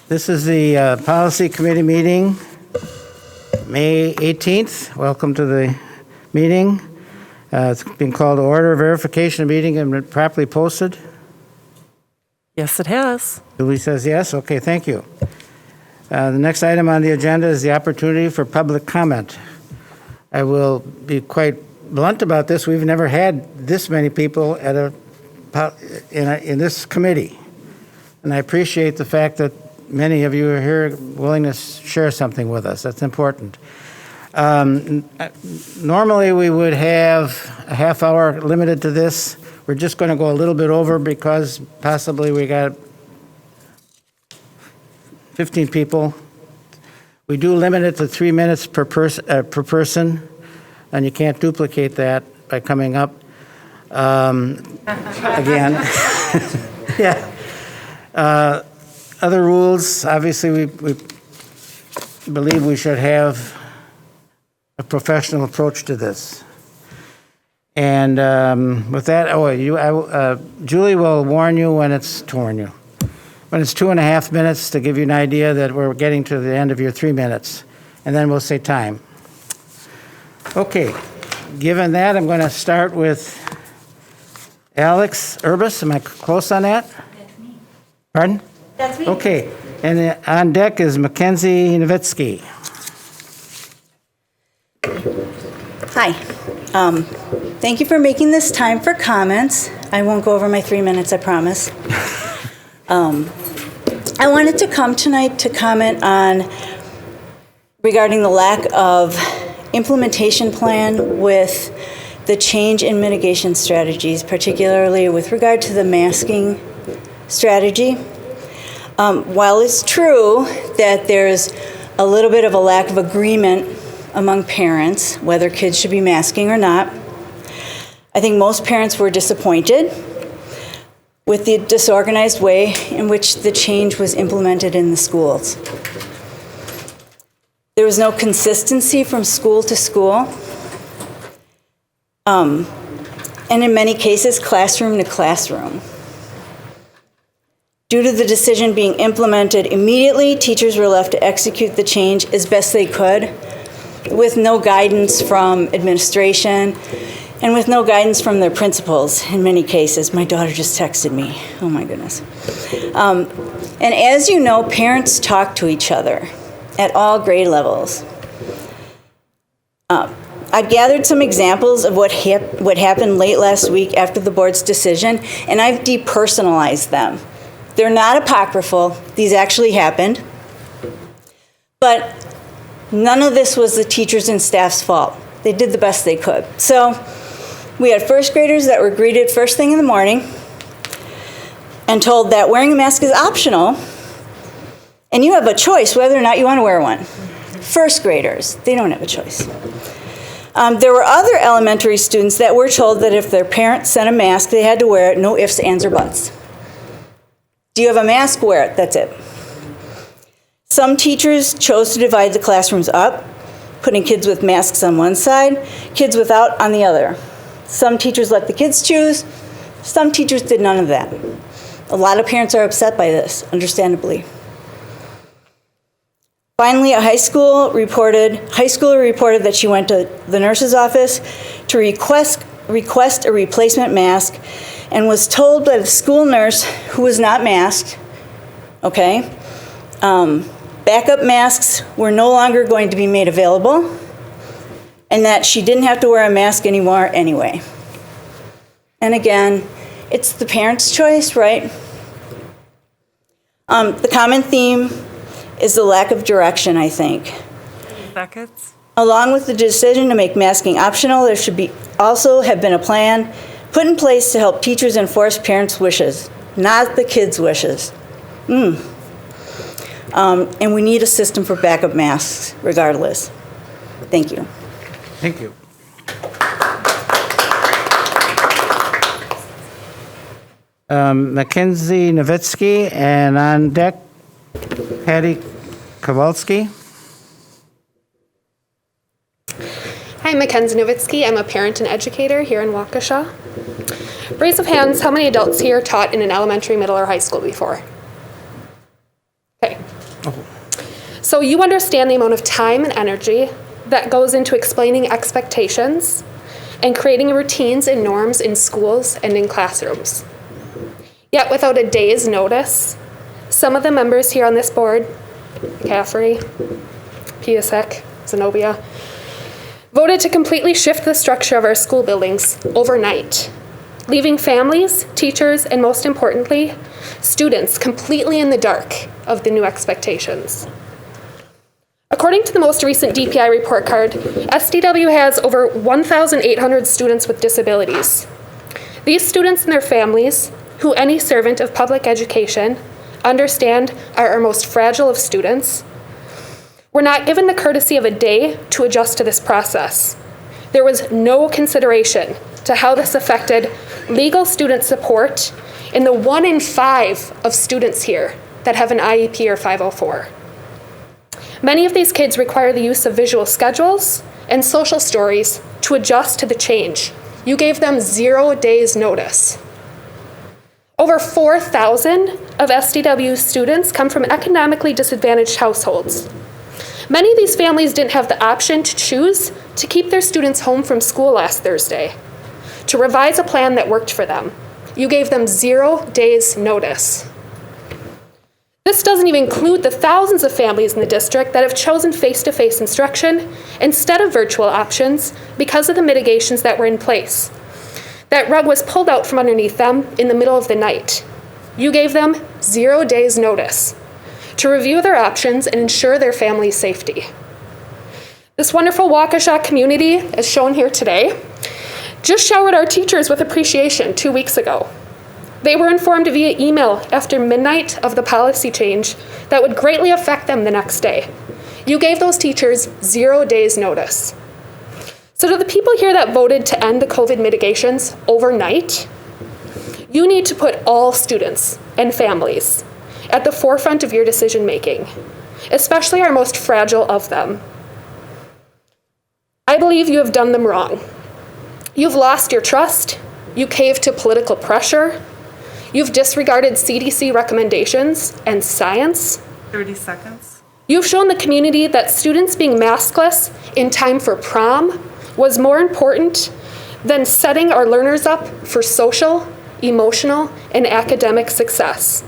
This is the Policy Committee meeting, May 18th. Welcome to the meeting. It's been called to order. Verification meeting and been properly posted. Yes, it has. Julie says yes. Okay, thank you. The next item on the agenda is the opportunity for public comment. I will be quite blunt about this. We've never had this many people at in this committee. And I appreciate the fact that many of you are here willing to share something with us. That's important. Normally we would have a half hour limited to this. We're just going to go a little bit over because possibly we got 15 people. We do limit it to 3 minutes per person, and you can't duplicate that by coming up again. Yeah. Other rules, obviously, we believe we should have a professional approach to this. And with that, Julie will warn you when it's 2.5 minutes to give you an idea that we're getting to the end of your 3 minutes, and then we'll say time. Okay, given that, I'm going to start with Alex Urbis. Am I close on that? That's me. Pardon? That's me. Okay, and on deck is Mackenzie Nowitzki. Hi. Thank you for making this time for comments. I won't go over my 3 minutes, I promise. I wanted to come tonight to comment on regarding the lack of implementation plan with the change in mitigation strategies, particularly with regard to the masking strategy. While it's true that there's a little bit of a lack of agreement among parents whether kids should be masking or not, I think most parents were disappointed with the disorganized way in which the change was implemented in the schools. There was no consistency from school to school, and in many cases, classroom to classroom. Due to the decision being implemented immediately, teachers were left to execute the change as best they could, with no guidance from administration and with no guidance from their principals in many cases. My daughter just texted me. Oh my goodness. And as you know, parents talk to each other at all grade levels. I've gathered some examples of what happened late last week after the board's decision, and I've depersonalized them. They're not apocryphal. These actually happened. But none of this was the teachers and staff's fault. They did the best they could. So we had first graders that were greeted first thing in the morning and told that wearing a mask is optional, and you have a choice whether or not you want to wear one. First graders, they don't have a choice. There were other elementary students that were told that if their parents sent a mask, they had to wear it, no ifs, ands, or buts. Do you have a mask? Wear it. That's it. Some teachers chose to divide the classrooms up, putting kids with masks on one side, kids without on the other. Some teachers let the kids choose. Some teachers did none of that. A lot of parents are upset by this, understandably. Finally, a high schooler reported that she went to the nurse's office to request a replacement mask and was told by the school nurse, who was not masked, okay, backup masks were no longer going to be made available, and that she didn't have to wear a mask anymore anyway. And again, it's the parent's choice, right? The common theme is the lack of direction, I think. Seconds. Along with the decision to make masking optional, there should also have been a plan put in place to help teachers enforce parents' wishes, not the kids' wishes. And we need a system for backup masks, regardless. Thank you. Thank you. Mackenzie Nowitzki, and on deck, Patty Kowalski. Hi, I'm Mackenzie Nowitzki. I'm a parent and educator here in Waukesha. Raise of hands, how many adults here taught in an elementary, middle, or high school before? Okay, So you understand the amount of time and energy that goes into explaining expectations and creating routines and norms in schools and in classrooms. Yet without a day's notice, some of the members here on this board, Caffrey, Piasek, Zenobia, voted to completely shift the structure of our school buildings overnight, leaving families, teachers, and most importantly, students completely in the dark of the new expectations. According to the most recent DPI report card, SDW has over 1,800 students with disabilities. These students and their families, who any servant of public education understand are our most fragile of students, were not given the courtesy of a day to adjust to this process. There was no consideration to how this affected legal student support in the 1 in 5 of students here that have an IEP or 504. Many of these kids require the use of visual schedules and social stories to adjust to the change. You gave them 0 days notice. Over 4,000 of SDW students come from economically disadvantaged households. Many of these families didn't have the option to choose to keep their students home from school last Thursday, to revise a plan that worked for them. You gave them 0 days notice. This doesn't even include the thousands of families in the district that have chosen face-to-face instruction instead of virtual options because of the mitigations that were in place. That rug was pulled out from underneath them in the middle of the night. You gave them 0 days notice to review their options and ensure their family's safety. This wonderful Waukesha community, as shown here today, just showered our teachers with appreciation 2 weeks ago. They were informed via email after midnight of the policy change that would greatly affect them the next day. You gave those teachers 0 days notice. So to the people here that voted to end the COVID mitigations overnight, you need to put all students and families at the forefront of your decision making, especially our most fragile of them. I believe you have done them wrong. You've lost your trust, you caved to political pressure, you've disregarded CDC recommendations and science. 30 seconds. You've shown the community that students being maskless in time for prom was more important than setting our learners up for social, emotional, and academic success.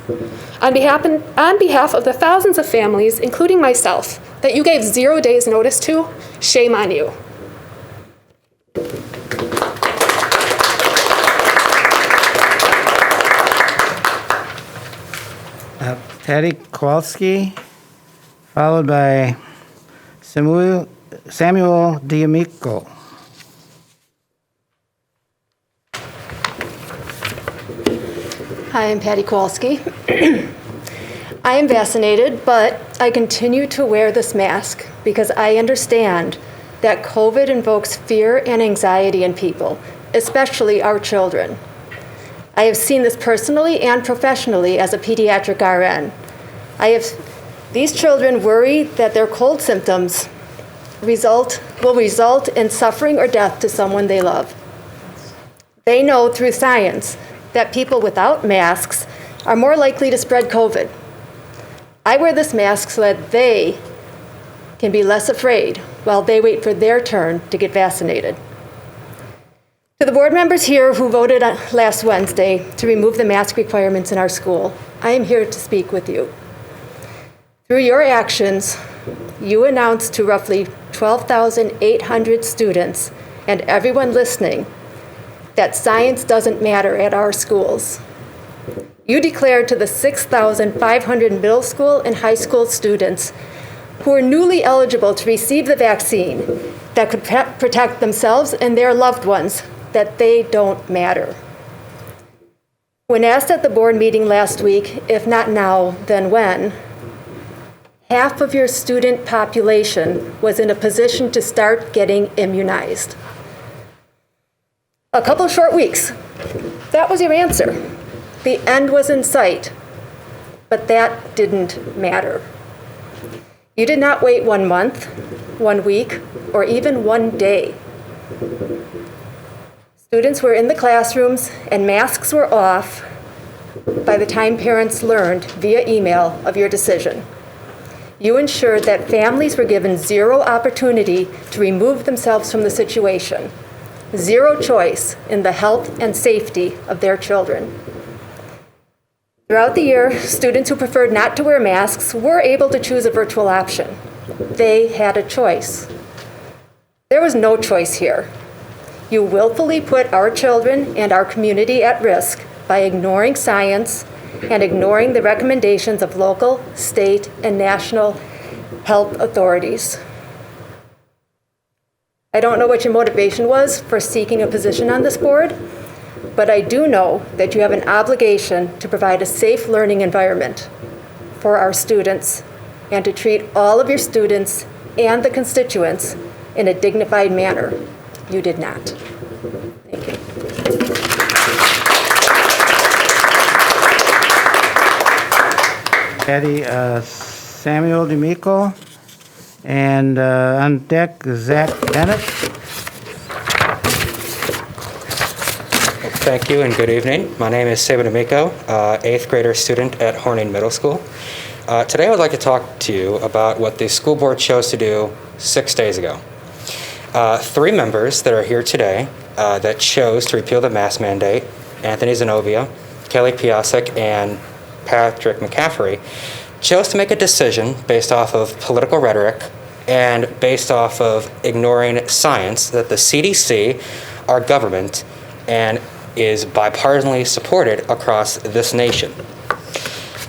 On behalf of the thousands of families, including myself, that you gave 0 days notice to, shame on you. Patty Kowalski, followed by Samuel D'Amico. Hi, I'm Patty Kowalski. I am vaccinated, but I continue to wear this mask because I understand that COVID invokes fear and anxiety in people, especially our children. I have seen this personally and professionally as a pediatric RN. These children worry that their cold symptoms will result in suffering or death to someone they love. They know through science that people without masks are more likely to spread COVID. I wear this mask so that they can be less afraid while they wait for their turn to get vaccinated. To the board members here who voted last Wednesday to remove the mask requirements in our school, I am here to speak with you. Through your actions, you announced to roughly 12,800 students and everyone listening that science doesn't matter at our schools. You declared to the 6,500 middle school and high school students who are newly eligible to receive the vaccine that could protect themselves and their loved ones that they don't matter. When asked at the board meeting last week, if not now, then when, half of your student population was in a position to start getting immunized. A couple short weeks. That was your answer. The end was in sight, but that didn't matter. You did not wait 1 month, 1 week, or even 1 day. Students were in the classrooms and masks were off by the time parents learned via email of your decision. You ensured that families were given zero opportunity to remove themselves from the situation, zero choice in the health and safety of their children. Throughout the year, students who preferred not to wear masks were able to choose a virtual option. They had a choice. There was no choice here. You willfully put our children and our community at risk by ignoring science and ignoring the recommendations of local, state, and national health authorities. I don't know what your motivation was for seeking a position on this board, but I do know that you have an obligation to provide a safe learning environment for our students and to treat all of your students and the constituents in a dignified manner. You did not. Thank you. Patty Samuel D'Amico, and on deck, Zach Bennett. Thank you and good evening. My name is Seba D'Amico, 8th grader student at Horning Middle School. Today I would like to talk to you about what the school board chose to do 6 days ago. 3 members that are here today that chose to repeal the mask mandate, Anthony Zenobia, Kelly Piasek, and Patrick McCaffrey, chose to make a decision based off of political rhetoric and based off of ignoring science that the CDC, our government, and is bipartisanly supported across this nation.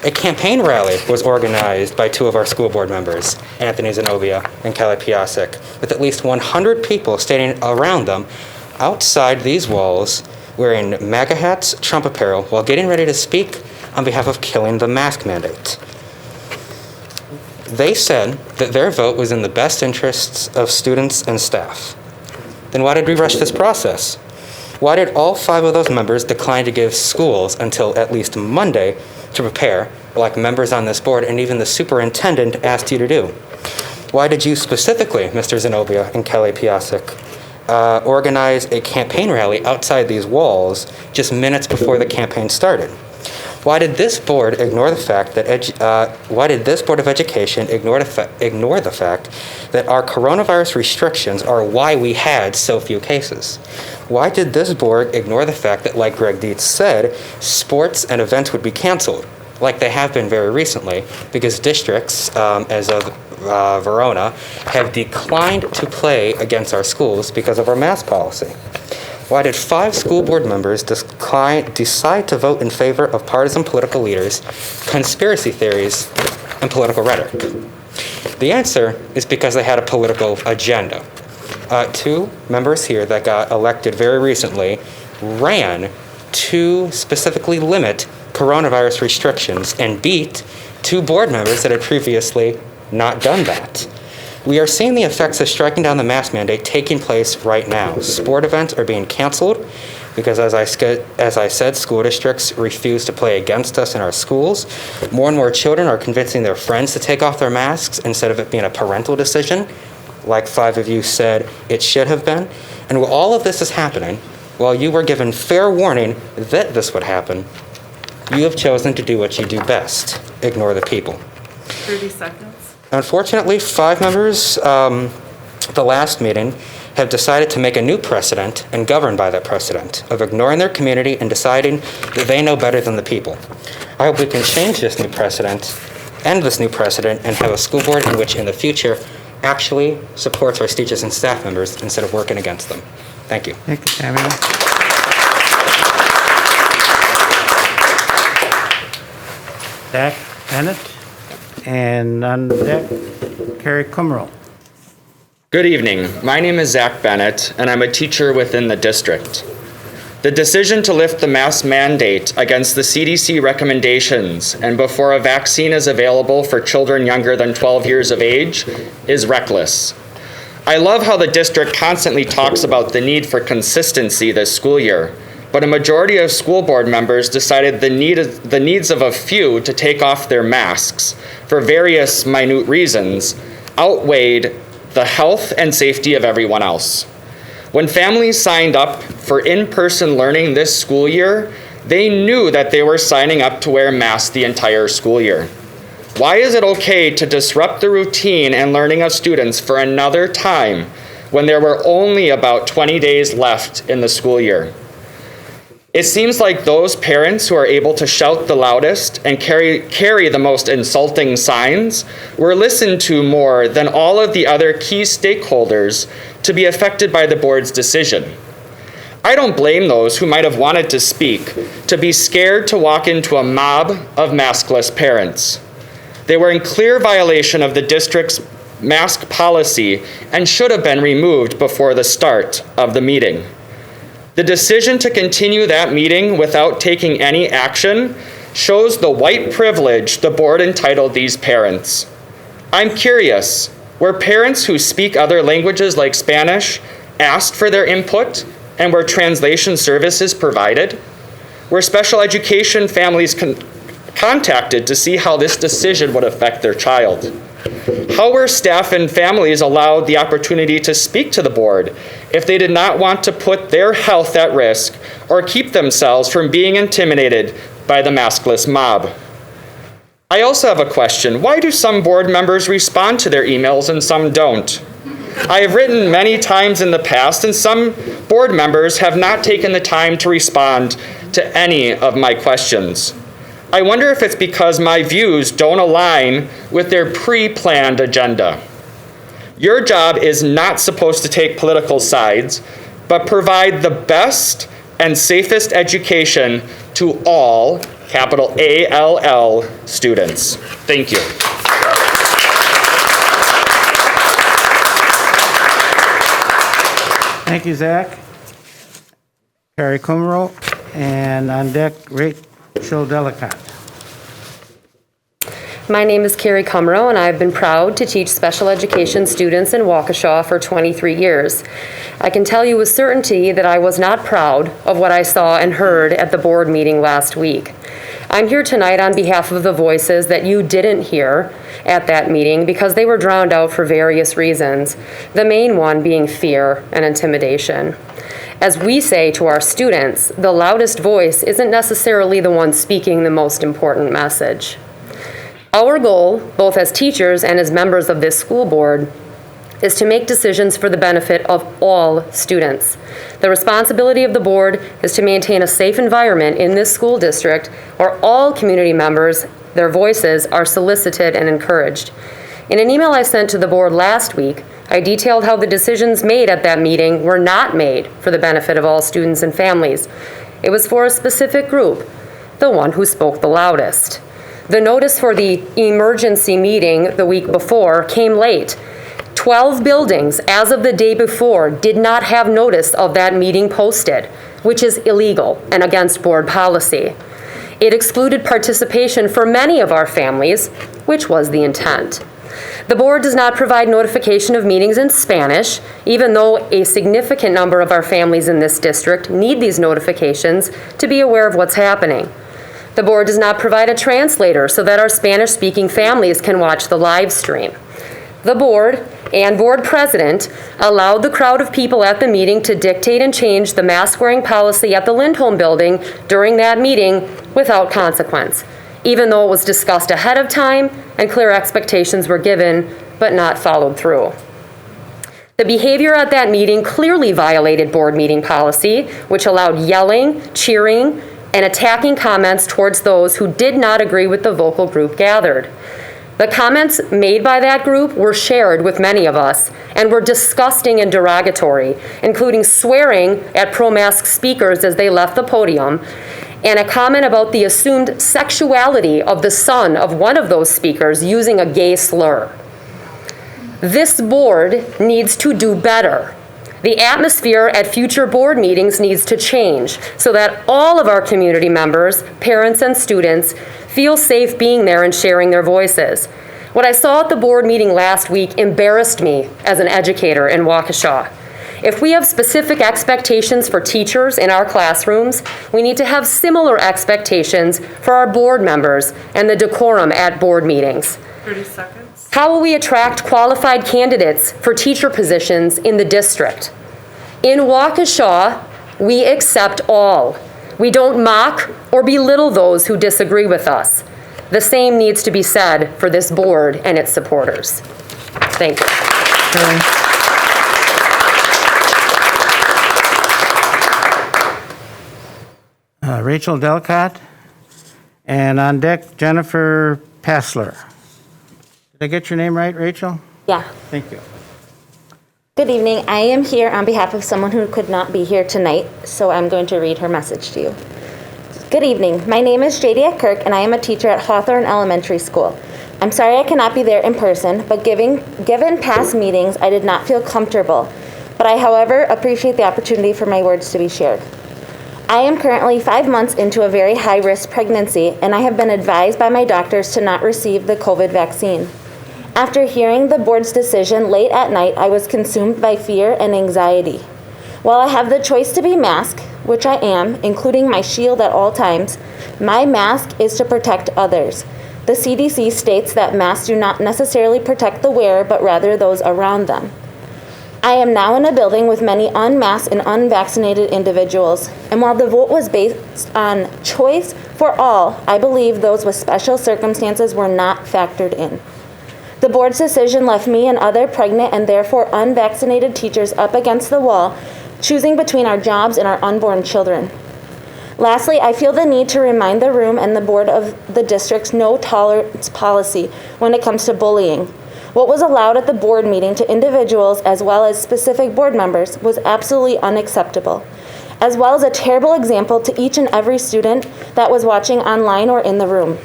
A campaign rally was organized by 2 of our school board members, Anthony Zenobia and Kelly Piasek, with at least 100 people standing around them outside these walls wearing MAGA hats, Trump apparel, while getting ready to speak on behalf of killing the mask mandate. They said that their vote was in the best interests of students and staff. Then why did we rush this process? Why did all 5 of those members decline to give schools until at least Monday to prepare, like members on this board and even the superintendent asked you to do? Why did you specifically, Mr. Zenobia and Kelly Piasek, organize a campaign rally outside these walls just minutes before the campaign started? Why did this board ignore the fact that why did this Board of Education ignore the fact that our coronavirus restrictions are why we had so few cases? Why did this board ignore the fact that, like Greg Dietz said, sports and events would be canceled, like they have been very recently, because districts, as of Verona, have declined to play against our schools because of our mask policy? Why did 5 school board members decide to vote in favor of partisan political leaders, conspiracy theories, and political rhetoric? The answer is because they had a political agenda. 2 members here that got elected very recently ran to specifically limit coronavirus restrictions and beat 2 board members that had previously not done that. We are seeing the effects of striking down the mask mandate taking place right now. Sport events are being canceled because, as I said, school districts refuse to play against us in our schools. More and more children are convincing their friends to take off their masks instead of it being a parental decision, like 5 of you said it should have been. And while all of this is happening, while you were given fair warning that this would happen, you have chosen to do what you do best: ignore the people. 30 seconds. Unfortunately, 5 members, the last meeting, have decided to make a new precedent and govern by that precedent of ignoring their community and deciding that they know better than the people. I hope we can change this new precedent, end this new precedent, and have a school board in which in the future actually supports our teachers and staff members instead of working against them. Thank you. Thank you, Samuel. Zach Bennett, and on deck, Carrie Kummerl. Good evening. My name is Zach Bennett, and I'm a teacher within the district. The decision to lift the mask mandate against the CDC recommendations and before a vaccine is available for children younger than 12 years of age is reckless. I love how the district constantly talks about the need for consistency this school year, but a majority of school board members decided the needs of a few to take off their masks for various minute reasons outweighed the health and safety of everyone else. When families signed up for in-person learning this school year, they knew that they were signing up to wear masks the entire school year. Why is it okay to disrupt the routine and learning of students for another time when there were only about 20 days left in the school year? It seems like those parents who are able to shout the loudest and carry the most insulting signs were listened to more than all of the other key stakeholders to be affected by the board's decision. I don't blame those who might have wanted to speak to be scared to walk into a mob of maskless parents. They were in clear violation of the district's mask policy and should have been removed before the start of the meeting. The decision to continue that meeting without taking any action shows the white privilege the board entitled these parents. I'm curious, were parents who speak other languages like Spanish asked for their input and were translation services provided? Were special education families contacted to see how this decision would affect their child? How were staff and families allowed the opportunity to speak to the board if they did not want to put their health at risk or keep themselves from being intimidated by the maskless mob? I also have a question. Why do some board members respond to their emails and some don't? I have written many times in the past, and some board members have not taken the time to respond to any of my questions. I wonder if it's because my views don't align with their pre-planned agenda. Your job is not supposed to take political sides, but provide the best and safest education to all, capital ALL, students. Thank you. Thank you, Zach. Carrie Kumro, and on deck, Rachel Delicott. My name is Carrie Kumro, and I've been proud to teach special education students in Waukesha for 23 years. I can tell you with certainty that I was not proud of what I saw and heard at the board meeting last week. I'm here tonight on behalf of the voices that you didn't hear at that meeting because they were drowned out for various reasons, the main one being fear and intimidation. As we say to our students, the loudest voice isn't necessarily the one speaking the most important message. Our goal, both as teachers and as members of this school board, is to make decisions for the benefit of all students. The responsibility of the board is to maintain a safe environment in this school district where all community members, their voices are solicited and encouraged. In an email I sent to the board last week, I detailed how the decisions made at that meeting were not made for the benefit of all students and families. It was for a specific group, the one who spoke the loudest. The notice for the emergency meeting the week before came late. 12 buildings, as of the day before, did not have notice of that meeting posted, which is illegal and against board policy. It excluded participation for many of our families, which was the intent. The board does not provide notification of meetings in Spanish, even though a significant number of our families in this district need these notifications to be aware of what's happening. The board does not provide a translator so that our Spanish-speaking families can watch the live stream. The board and board president allowed the crowd of people at the meeting to dictate and change the mask-wearing policy at the Lindholm building during that meeting without consequence, even though it was discussed ahead of time and clear expectations were given but not followed through. The behavior at that meeting clearly violated board meeting policy, which allowed yelling, cheering, and attacking comments towards those who did not agree with the vocal group gathered. The comments made by that group were shared with many of us and were disgusting and derogatory, including swearing at pro-mask speakers as they left the podium, and a comment about the assumed sexuality of the son of one of those speakers using a gay slur. This board needs to do better. The atmosphere at future board meetings needs to change so that all of our community members, parents, and students feel safe being there and sharing their voices. What I saw at the board meeting last week embarrassed me as an educator in Waukesha. If we have specific expectations for teachers in our classrooms, we need to have similar expectations for our board members and the decorum at board meetings. 30 seconds. How will we attract qualified candidates for teacher positions in the district? In Waukesha, we accept all. We don't mock or belittle those who disagree with us. The same needs to be said for this board and its supporters. Thank you. Rachel Delcott, and on deck, Jennifer Passler. Did I get your name right, Rachel? Yeah. Thank you. Good evening. I am here on behalf of someone who could not be here tonight, so I'm going to read her message to you. Good evening. My name is Jadia Kirk, and I am a teacher at Hawthorne Elementary School. I'm sorry I cannot be there in person, but given past meetings, I did not feel comfortable. But I, however, appreciate the opportunity for my words to be shared. I am currently 5 months into a very high-risk pregnancy, and I have been advised by my doctors to not receive the COVID vaccine. After hearing the board's decision late at night, I was consumed by fear and anxiety. While I have the choice to be masked, which I am, including my shield at all times, my mask is to protect others. The CDC states that masks do not necessarily protect the wearer, but rather those around them. I am now in a building with many unmasked and unvaccinated individuals, and while the vote was based on choice for all, I believe those with special circumstances were not factored in. The board's decision left me and other pregnant and therefore unvaccinated teachers up against the wall, choosing between our jobs and our unborn children. Lastly, I feel the need to remind the room and the board of the district's no tolerance policy when it comes to bullying. What was allowed at the board meeting to individuals as well as specific board members was absolutely unacceptable, as well as a terrible example to each and every student that was watching online or in the room.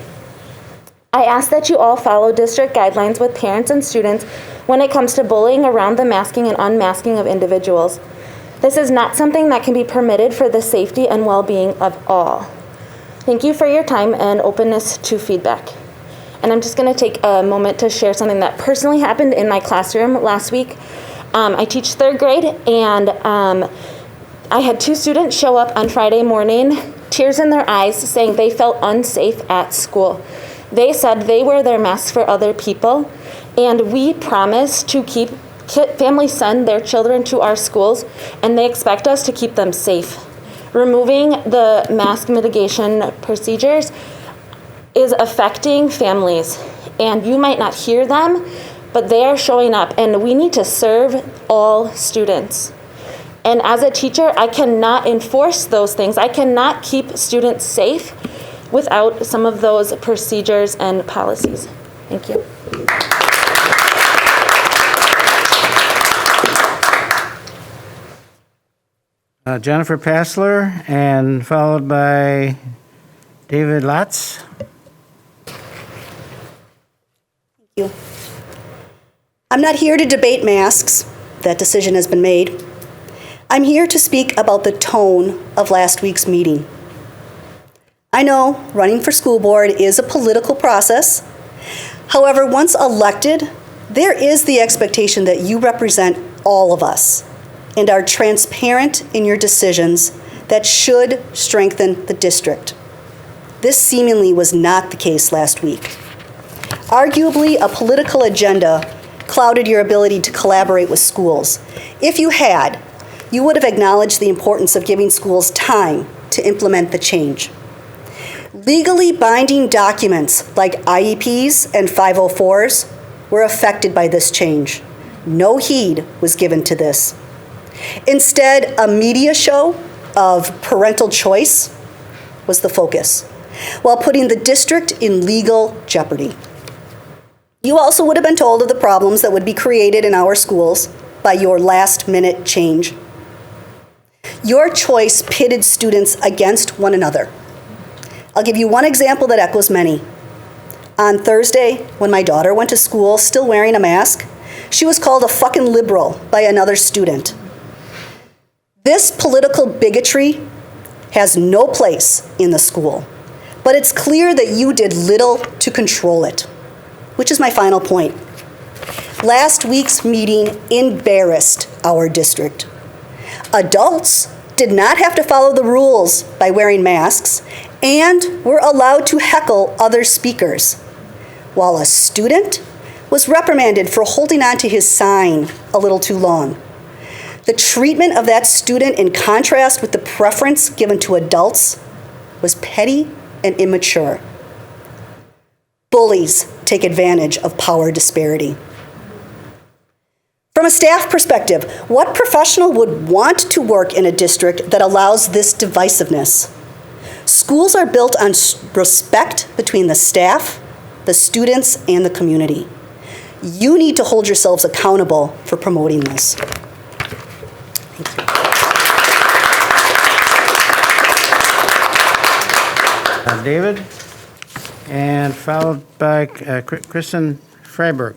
I ask that you all follow district guidelines with parents and students when it comes to bullying around the masking and unmasking of individuals. This is not something that can be permitted for the safety and well-being of all. Thank you for your time and openness to feedback. And I'm just going to take a moment to share something that personally happened in my classroom last week. I teach third grade, and I had 2 students show up on Friday morning, tears in their eyes, saying they felt unsafe at school. They said they wear their masks for other people, and we promise to keep families send their children to our schools, and they expect us to keep them safe. Removing the mask mitigation procedures is affecting families, and you might not hear them, but they are showing up, and we need to serve all students. And as a teacher, I cannot enforce those things. I cannot keep students safe without some of those procedures and policies. Thank you. Jennifer Passler, and followed by David Latz. You. I'm not here to debate masks. That decision has been made. I'm here to speak about the tone of last week's meeting. I know running for school board is a political process. However, once elected, there is the expectation that you represent all of us and are transparent in your decisions that should strengthen the district. This seemingly was not the case last week. Arguably, a political agenda clouded your ability to collaborate with schools. If you had, you would have acknowledged the importance of giving schools time to implement the change. Legally binding documents like IEPs and 504s were affected by this change. No heed was given to this. Instead, a media show of parental choice was the focus, while putting the district in legal jeopardy. You also would have been told of the problems that would be created in our schools by your last-minute change. Your choice pitted students against one another. I'll give you one example that echoes many. On Thursday, when my daughter went to school still wearing a mask, she was called a fucking liberal by another student. This political bigotry has no place in the school, but it's clear that you did little to control it, which is my final point. Last week's meeting embarrassed our district. Adults did not have to follow the rules by wearing masks and were allowed to heckle other speakers, while a student was reprimanded for holding on to his sign a little too long. The treatment of that student, in contrast with the preference given to adults, was petty and immature. Bullies take advantage of power disparity. From a staff perspective, what professional would want to work in a district that allows this divisiveness? Schools are built on respect between the staff, the students, and the community. You need to hold yourselves accountable for promoting this. Thank you. David, and followed by Kristen Freiberg.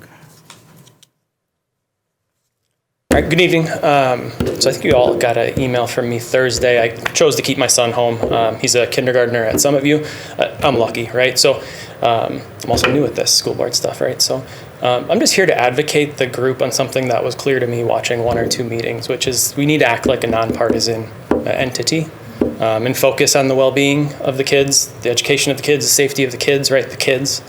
All right, good evening. So I think you all got an email from me Thursday. I chose to keep my son home. He's a kindergartner at Summit View. I'm lucky, right? So I'm also new at this school board stuff, right? So I'm just here to advocate the group on something that was clear to me watching one or two meetings, which is we need to act like a nonpartisan entity and focus on the well-being of the kids, the education of the kids, the safety of the kids, right? The kids.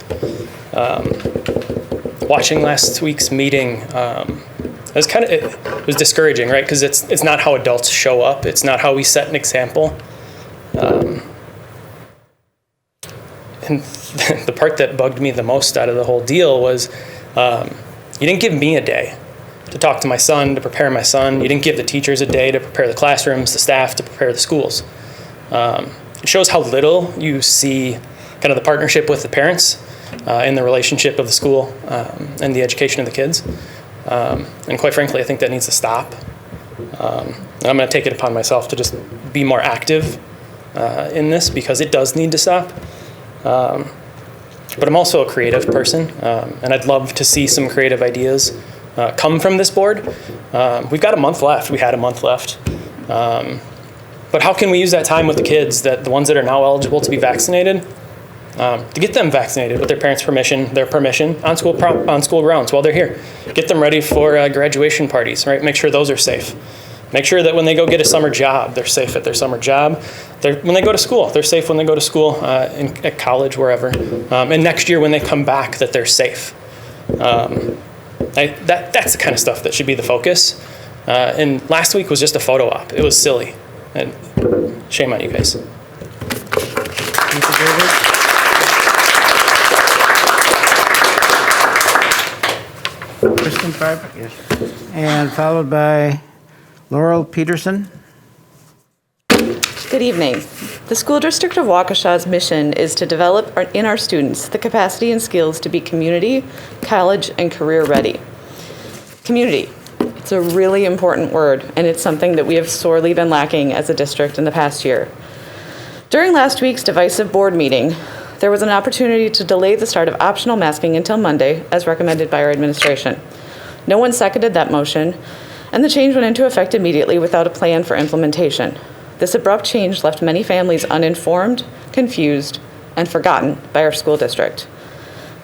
Watching last week's meeting, it was discouraging, right? Because it's not how adults show up. It's not how we set an example. And the part that bugged me the most out of the whole deal was you didn't give me a day to talk to my son, to prepare my son. You didn't give the teachers a day to prepare the classrooms, the staff, to prepare the schools. It shows how little you see kind of the partnership with the parents in the relationship of the school and the education of the kids. And quite frankly, I think that needs to stop. And I'm going to take it upon myself to just be more active in this because it does need to stop. But I'm also a creative person, and I'd love to see some creative ideas come from this board. We've got a month left. We had a month left. But how can we use that time with the kids, the ones that are now eligible to be vaccinated, to get them vaccinated with their parents' permission, their permission, on school grounds while they're here. Get them ready for graduation parties, right? Make sure those are safe. Make sure that when they go get a summer job, they're safe at their summer job. When they go to school, they're safe when they go to school, at college, wherever. And next year when they come back, that they're safe. That's the kind of stuff that should be the focus. And last week was just a photo op. It was silly. And shame on you guys. Thank you, David. Kristen Freiberg, yes. And followed by Laurel Peterson. Good evening. The School District of Waukesha's mission is to develop in our students the capacity and skills to be community, college, and career ready. Community. It's a really important word, and it's something that we have sorely been lacking as a district in the past year. During last week's divisive board meeting, there was an opportunity to delay the start of optional masking until Monday, as recommended by our administration. No one seconded that motion, and the change went into effect immediately without a plan for implementation. This abrupt change left many families uninformed, confused, and forgotten by our school district.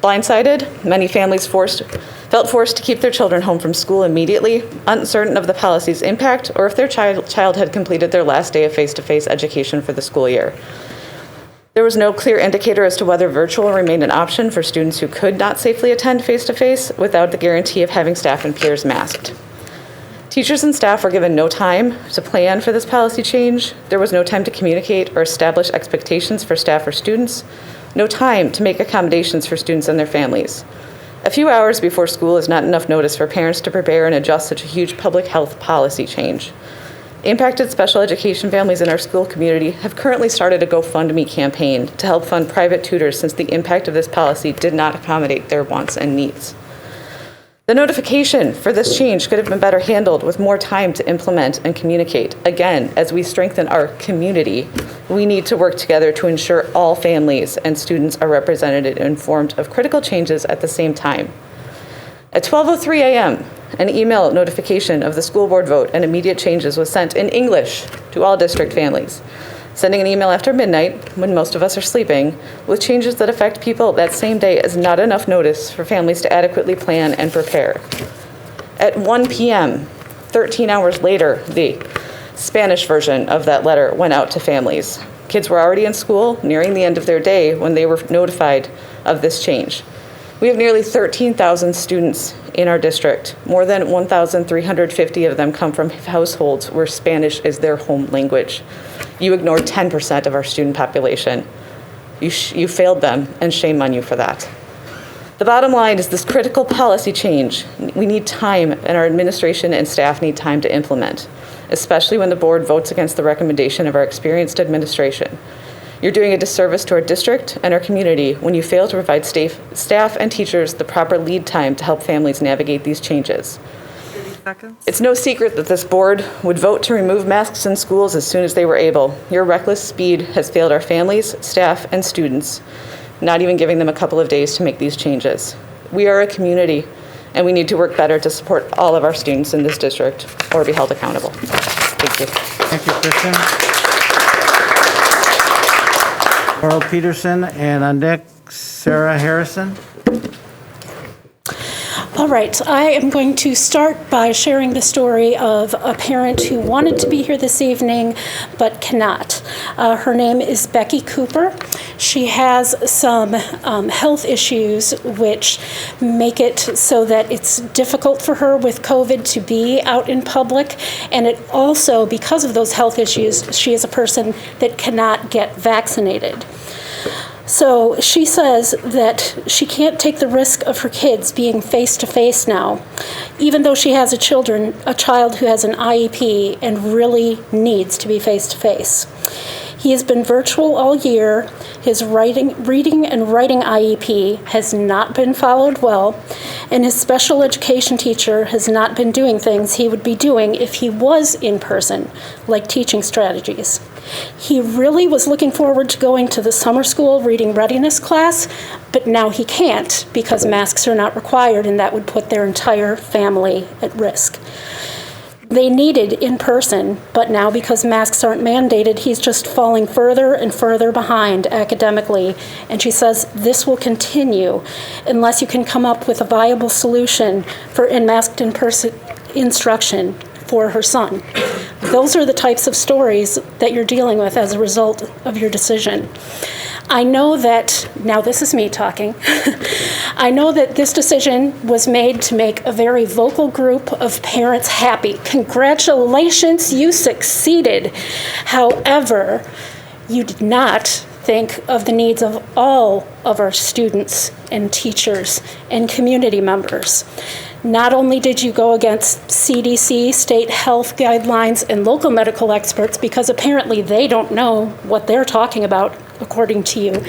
Blindsided, many families felt forced to keep their children home from school immediately, uncertain of the policy's impact or if their child had completed their last day of face-to-face education for the school year. There was no clear indicator as to whether virtual remained an option for students who could not safely attend face-to-face without the guarantee of having staff and peers masked. Teachers and staff were given no time to plan for this policy change. There was no time to communicate or establish expectations for staff or students, no time to make accommodations for students and their families. A few hours before school is not enough notice for parents to prepare and adjust such a huge public health policy change. Impacted special education families in our school community have currently started a GoFundMe campaign to help fund private tutors since the impact of this policy did not accommodate their wants and needs. The notification for this change could have been better handled with more time to implement and communicate. Again, as we strengthen our community, we need to work together to ensure all families and students are represented and informed of critical changes at the same time. At 12:03 a.m., an email notification of the school board vote and immediate changes was sent in English to all district families. Sending an email after midnight, when most of us are sleeping, with changes that affect people that same day is not enough notice for families to adequately plan and prepare. At 1 p.m., 13 hours later, the Spanish version of that letter went out to families. Kids were already in school, nearing the end of their day when they were notified of this change. We have nearly 13,000 students in our district. More than 1,350 of them come from households where Spanish is their home language. You ignored 10% of our student population. You failed them, and shame on you for that. The bottom line is this critical policy change, we need time, and our administration and staff need time to implement, especially when the board votes against the recommendation of our experienced administration. You're doing a disservice to our district and our community when you fail to provide staff and teachers the proper lead time to help families navigate these changes. 30 seconds. It's no secret that this board would vote to remove masks in schools as soon as they were able. Your reckless speed has failed our families, staff, and students, not even giving them a couple of days to make these changes. We are a community, and we need to work better to support all of our students in this district or be held accountable. Thank you. Thank you, Kristen. Laurel Peterson, and on deck, Sarah Harrison. All right, I am going to start by sharing the story of a parent who wanted to be here this evening but cannot. Her name is Becky Cooper. She has some health issues which make it so that it's difficult for her with COVID to be out in public, and it also, because of those health issues, she is a person that cannot get vaccinated. So she says that she can't take the risk of her kids being face-to-face now, even though she has a child who has an IEP and really needs to be face-to-face. He has been virtual all year. His reading and writing IEP has not been followed well, and his special education teacher has not been doing things he would be doing if he was in person, like teaching strategies. He really was looking forward to going to the summer school reading readiness class, but now he can't because masks are not required, and that would put their entire family at risk. They needed in person, but now because masks aren't mandated, he's just falling further and further behind academically. And she says this will continue unless you can come up with a viable solution for masked in-person instruction for her son. Those are the types of stories that you're dealing with as a result of your decision. I know that, now this is me talking, I know that this decision was made to make a very vocal group of parents happy. Congratulations, you succeeded. However, you did not think of the needs of all of our students and teachers and community members. Not only did you go against CDC, state health guidelines, and local medical experts, because apparently they don't know what they're talking about, according to you,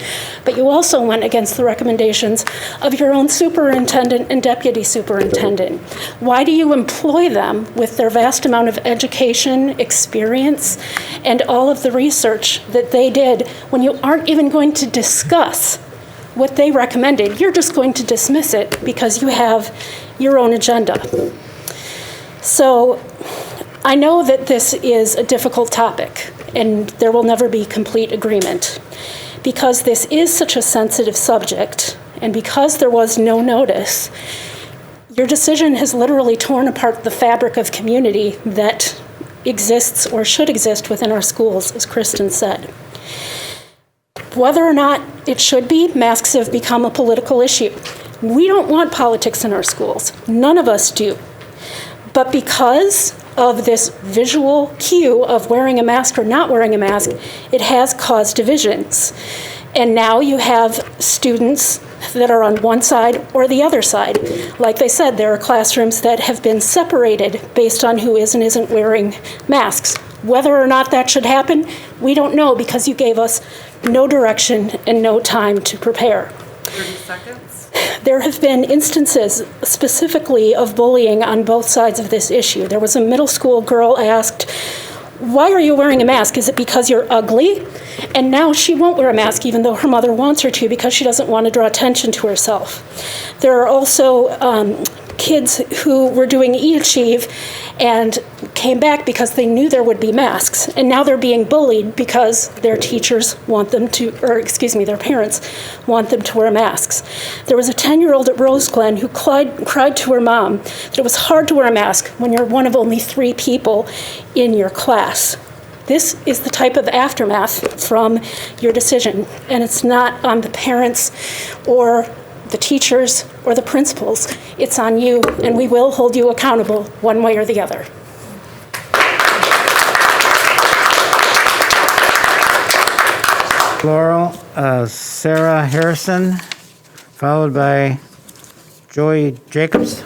but you also went against the recommendations of your own superintendent and deputy superintendent. Why do you employ them with their vast amount of education, experience, and all of the research that they did when you aren't even going to discuss what they recommended? You're just going to dismiss it because you have your own agenda. So I know that this is a difficult topic, and there will never be complete agreement. Because this is such a sensitive subject, and because there was no notice, your decision has literally torn apart the fabric of community that exists or should exist within our schools, as Kristen said. Whether or not it should be, masks have become a political issue. We don't want politics in our schools. None of us do. But because of this visual cue of wearing a mask or not wearing a mask, it has caused divisions. And now you have students that are on one side or the other side. Like they said, there are classrooms that have been separated based on who is and isn't wearing masks. Whether or not that should happen, we don't know because you gave us no direction and no time to prepare. 30 seconds. There have been instances specifically of bullying on both sides of this issue. There was a middle school girl asked, "Why are you wearing a mask? Is it because you're ugly?" And now she won't wear a mask even though her mother wants her to because she doesn't want to draw attention to herself. There are also kids who were doing e-achieve and came back because they knew there would be masks. And now they're being bullied because their teachers want them to, their parents want them to wear masks. There was a 10-year-old at Rose Glen who cried to her mom that it was hard to wear a mask when you're one of only 3 people in your class. This is the type of aftermath from your decision, and it's not on the parents or the teachers or the principals. It's on you, and we will hold you accountable one way or the other. Laurel, Sarah Harrison, followed by Joy Jacobs.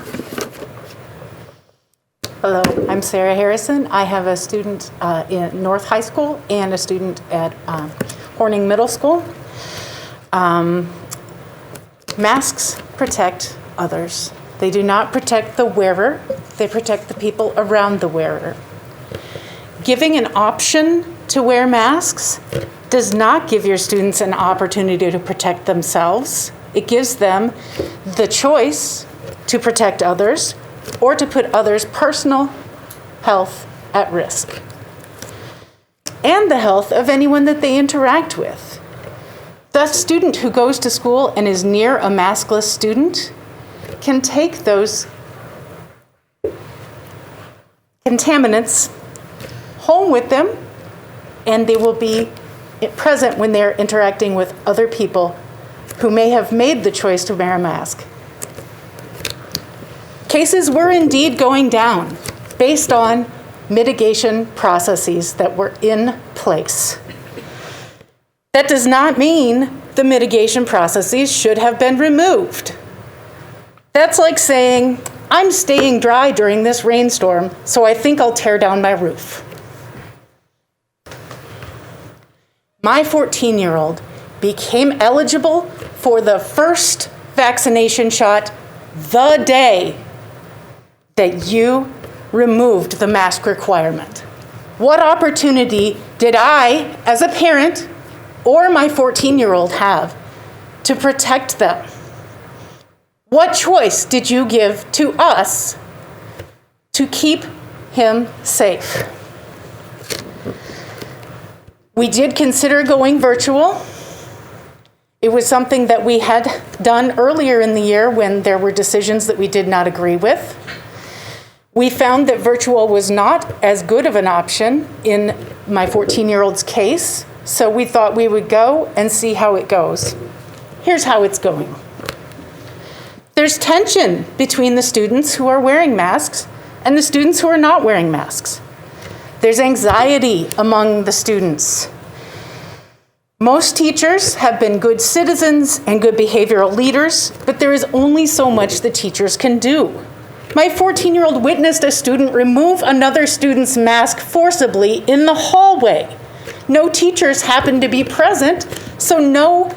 Hello, I'm Sarah Harrison. I have a student in North High School and a student at Horning Middle School. Masks protect others. They do not protect the wearer, they protect the people around the wearer. Giving an option to wear masks does not give your students an opportunity to protect themselves. It gives them the choice to protect others or to put others' personal health at risk and the health of anyone that they interact with. The student who goes to school and is near a maskless student can take those contaminants home with them, and they will be present when they're interacting with other people who may have made the choice to wear a mask. Cases were indeed going down based on mitigation processes that were in place. That does not mean the mitigation processes should have been removed. That's like saying, I'm staying dry during this rainstorm, so I think I'll tear down my roof. My 14-year-old became eligible for the first vaccination shot the day that you removed the mask requirement. What opportunity did I, as a parent, or my 14-year-old have to protect them? What choice did you give to us to keep him safe? We did consider going virtual. It was something that we had done earlier in the year when there were decisions that we did not agree with. We found that virtual was not as good of an option in my 14-year-old's case, so we thought we would go and see how it goes. Here's how it's going. There's tension between the students who are wearing masks and the students who are not wearing masks. There's anxiety among the students. Most teachers have been good citizens and good behavioral leaders, but there is only so much the teachers can do. My 14-year-old witnessed a student remove another student's mask forcibly in the hallway. No teachers happened to be present, so no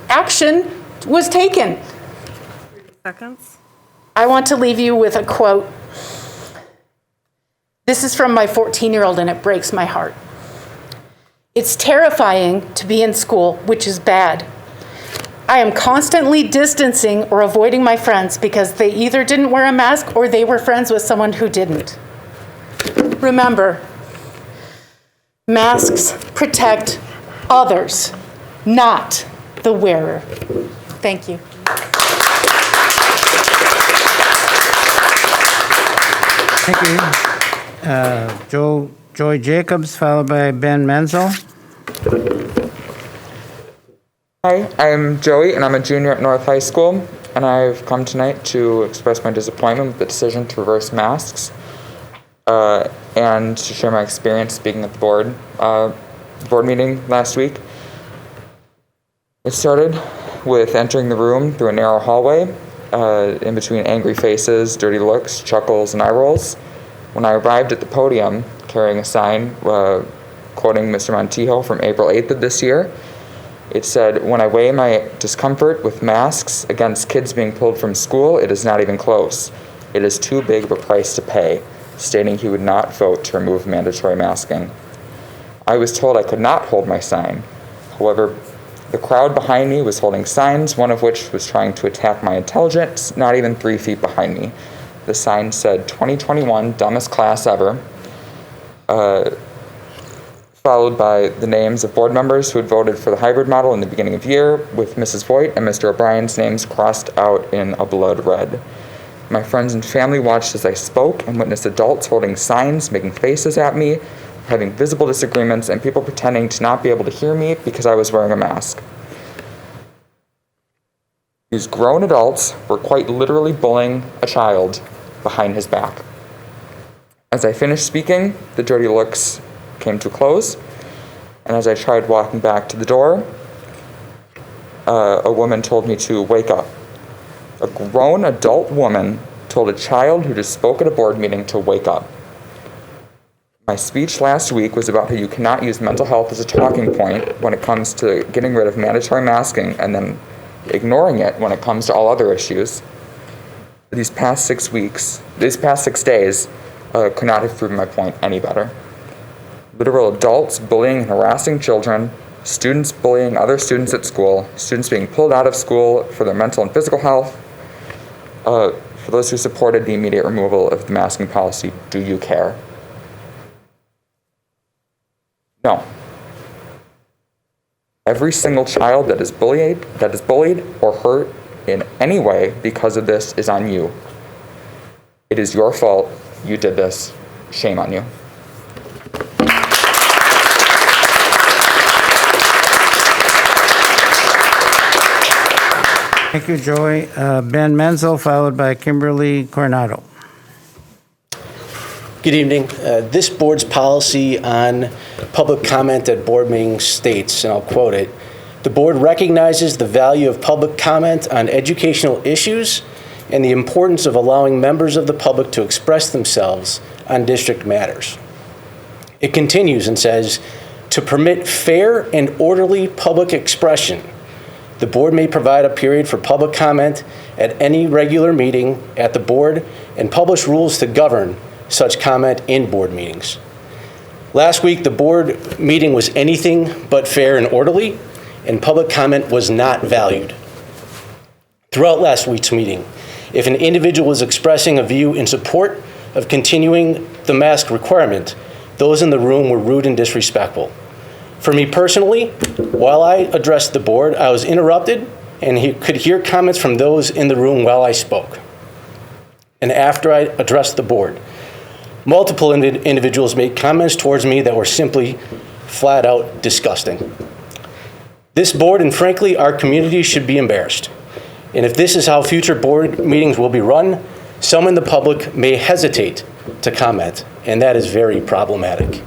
action was taken. 30 seconds. I want to leave you with a quote. This is from my 14-year-old, and it breaks my heart. It's terrifying to be in school, which is bad. I am constantly distancing or avoiding my friends because they either didn't wear a mask or they were friends with someone who didn't. Remember, masks protect others, not the wearer. Thank you. Thank you. Joy Jacobs, followed by Ben Menzel. Hi, I'm Joey, and I'm a junior at North High School, and I've come tonight to express my disappointment with the decision to reverse masks and to share my experience speaking at the board meeting last week. It started with entering the room through a narrow hallway in between angry faces, dirty looks, chuckles, and eye rolls. When I arrived at the podium carrying a sign quoting Mr. Montijo from April 8th of this year, it said, "When I weigh my discomfort with masks against kids being pulled from school, it is not even close. It is too big of a price to pay," stating he would not vote to remove mandatory masking. I was told I could not hold my sign. However, the crowd behind me was holding signs, one of which was trying to attack my intelligence, not even 3 feet behind me. The sign said, "2021, dumbest class ever," followed by the names of board members who had voted for the hybrid model in the beginning of year, with Mrs. Voigt and Mr. O'Brien's names crossed out in a blood red. My friends and family watched as I spoke and witnessed adults holding signs, making faces at me, having visible disagreements, and people pretending to not be able to hear me because I was wearing a mask. These grown adults were quite literally bullying a child behind his back. As I finished speaking, the dirty looks came to a close, and as I tried walking back to the door, a woman told me to wake up. A grown adult woman told a child who just spoke at a board meeting to wake up. My speech last week was about how you cannot use mental health as a talking point when it comes to getting rid of mandatory masking and then ignoring it when it comes to all other issues. These past 6 days could not have proven my point any better. Literal adults bullying and harassing children, students bullying other students at school, students being pulled out of school for their mental and physical health. For those who supported the immediate removal of the masking policy, do you care? No. Every single child that is bullied or hurt in any way because of this is on you. It is your fault. You did this. Shame on you. Thank you, Joey. Ben Menzel, followed by Kimberly Coronado. Good evening. This board's policy on public comment at board meetings states, and I'll quote it, "The board recognizes the value of public comment on educational issues and the importance of allowing members of the public to express themselves on district matters." It continues and says, "To permit fair and orderly public expression, the board may provide a period for public comment at any regular meeting at the board and publish rules to govern such comment in board meetings." Last week, the board meeting was anything but fair and orderly, and public comment was not valued. Throughout last week's meeting, if an individual was expressing a view in support of continuing the mask requirement, those in the room were rude and disrespectful. For me personally, while I addressed the board, I was interrupted and could hear comments from those in the room while I spoke. And after I addressed the board, multiple individuals made comments towards me that were simply flat out disgusting. This board and frankly our community should be embarrassed. And if this is how future board meetings will be run, some in the public may hesitate to comment, and that is very problematic.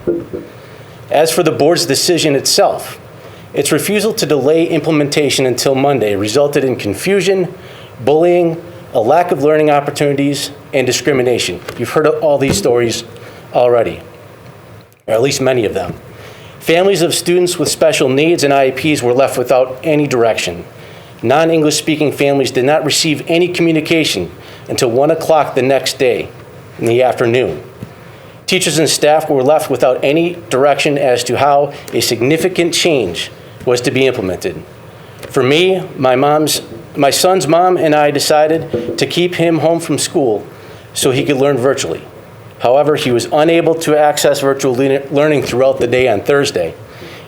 As for the board's decision itself, its refusal to delay implementation until Monday resulted in confusion, bullying, a lack of learning opportunities, and discrimination. You've heard all these stories already, or at least many of them. Families of students with special needs and IEPs were left without any direction. Non-English speaking families did not receive any communication until 1 o'clock the next day in the afternoon. Teachers and staff were left without any direction as to how a significant change was to be implemented. For me, my son's mom and I decided to keep him home from school so he could learn virtually. However, he was unable to access virtual learning throughout the day on Thursday,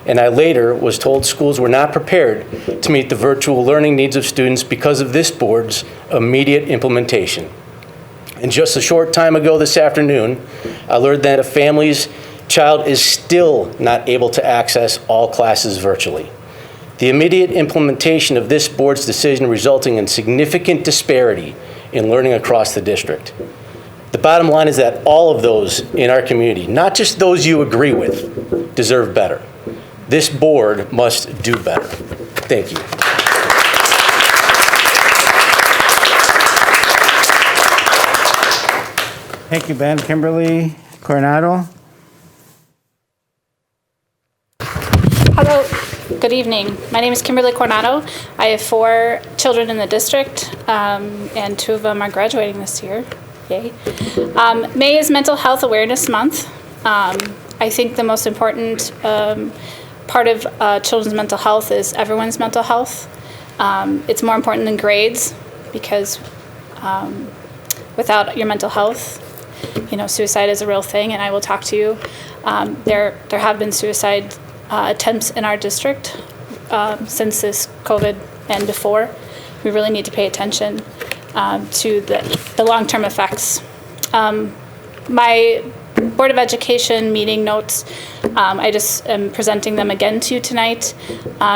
and I later was told schools were not prepared to meet the virtual learning needs of students because of this board's immediate implementation. And just a short time ago this afternoon, I learned that a family's child is still not able to access all classes virtually. The immediate implementation of this board's decision resulting in significant disparity in learning across the district. The bottom line is that all of those in our community, not just those you agree with, deserve better. This board must do better. Thank you. Thank you, Ben. Kimberly Coronado. Hello, good evening. My name is Kimberly Coronado. I have 4 children in the district, and 2 of them are graduating this year. Yay. May is Mental Health Awareness Month. I think the most important part of children's mental health is everyone's mental health. It's more important than grades because without your mental health, suicide is a real thing, and I will talk to you. There have been suicide attempts in our district since this COVID and before. We really need to pay attention to the long-term effects. My Board of Education meeting notes, I just am presenting them again to you tonight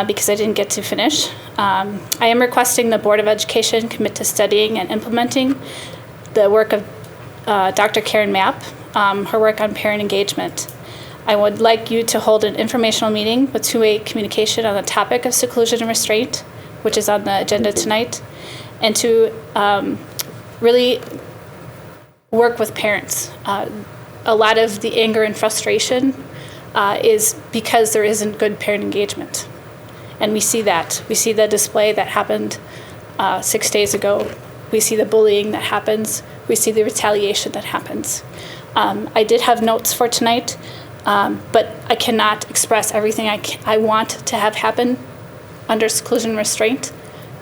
because I didn't get to finish. I am requesting the Board of Education commit to studying and implementing the work of Dr. Karen Mapp, her work on parent engagement. I would like you to hold an informational meeting with two-way communication on the topic of seclusion and restraint, which is on the agenda tonight, and to really work with parents. A lot of the anger and frustration is because there isn't good parent engagement. And we see that. We see the display that happened 6 days ago. We see the bullying that happens. We see the retaliation that happens. I did have notes for tonight, but I cannot express everything I want to have happen under seclusion and restraint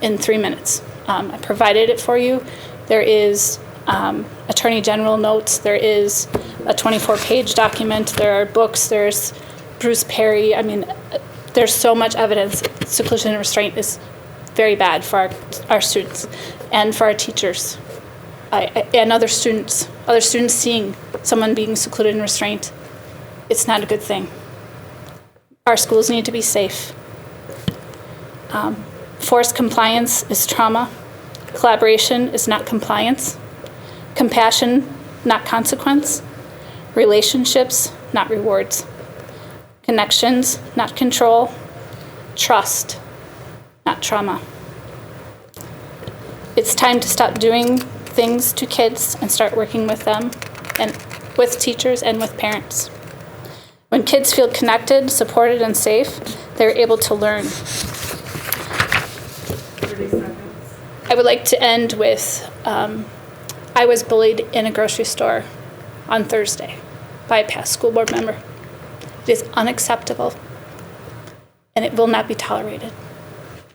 in 3 minutes. I provided it for you. There is Attorney General notes. There is a 24-page document. There are books. There's Bruce Perry. I mean, there's so much evidence. Seclusion and restraint is very bad for our students and for our teachers and other students. Other students seeing someone being secluded and restraint, it's not a good thing. Our schools need to be safe. Forced compliance is trauma. Collaboration is not compliance. Compassion, not consequence. Relationships, not rewards. Connections, not control. Trust, not trauma. It's time to stop doing things to kids and start working with them and with teachers and with parents. When kids feel connected, supported, and safe, they're able to learn. I would like to end with, I was bullied in a grocery store on Thursday by a past school board member. It is unacceptable, and it will not be tolerated.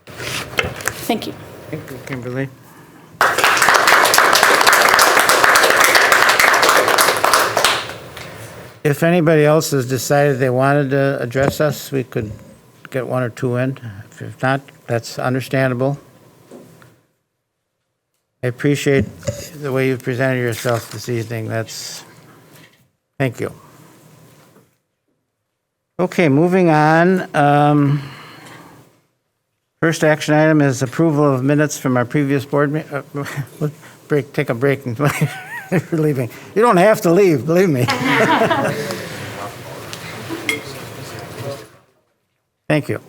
Thank you. Thank you, Kimberly. If anybody else has decided they wanted to address us, we could get one or two in. If not, that's understandable. I appreciate the way you've presented yourself this evening. Thank you. Okay, moving on. First action item is approval of minutes from our previous board meeting. Take a break and you're leaving. You don't have to leave, believe me. Thank you.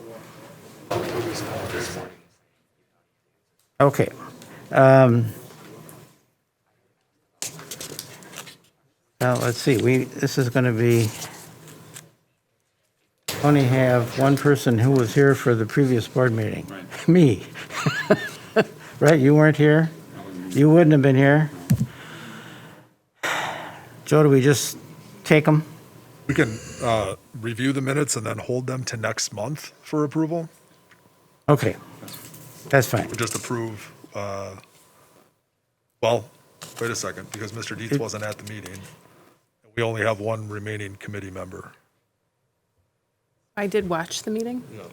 Okay. Now, let's see. This is going to be, only have one person who was here for the previous board meeting. Right. Me. Right? You weren't here? You wouldn't have been here? Joe, do we just take them? We can review the minutes and then hold them to next month for approval. Okay. That's fine. We just approve, well, wait a second, because Mr. Dietz wasn't at the meeting. We only have one remaining committee member. I did watch the meeting. Yeah.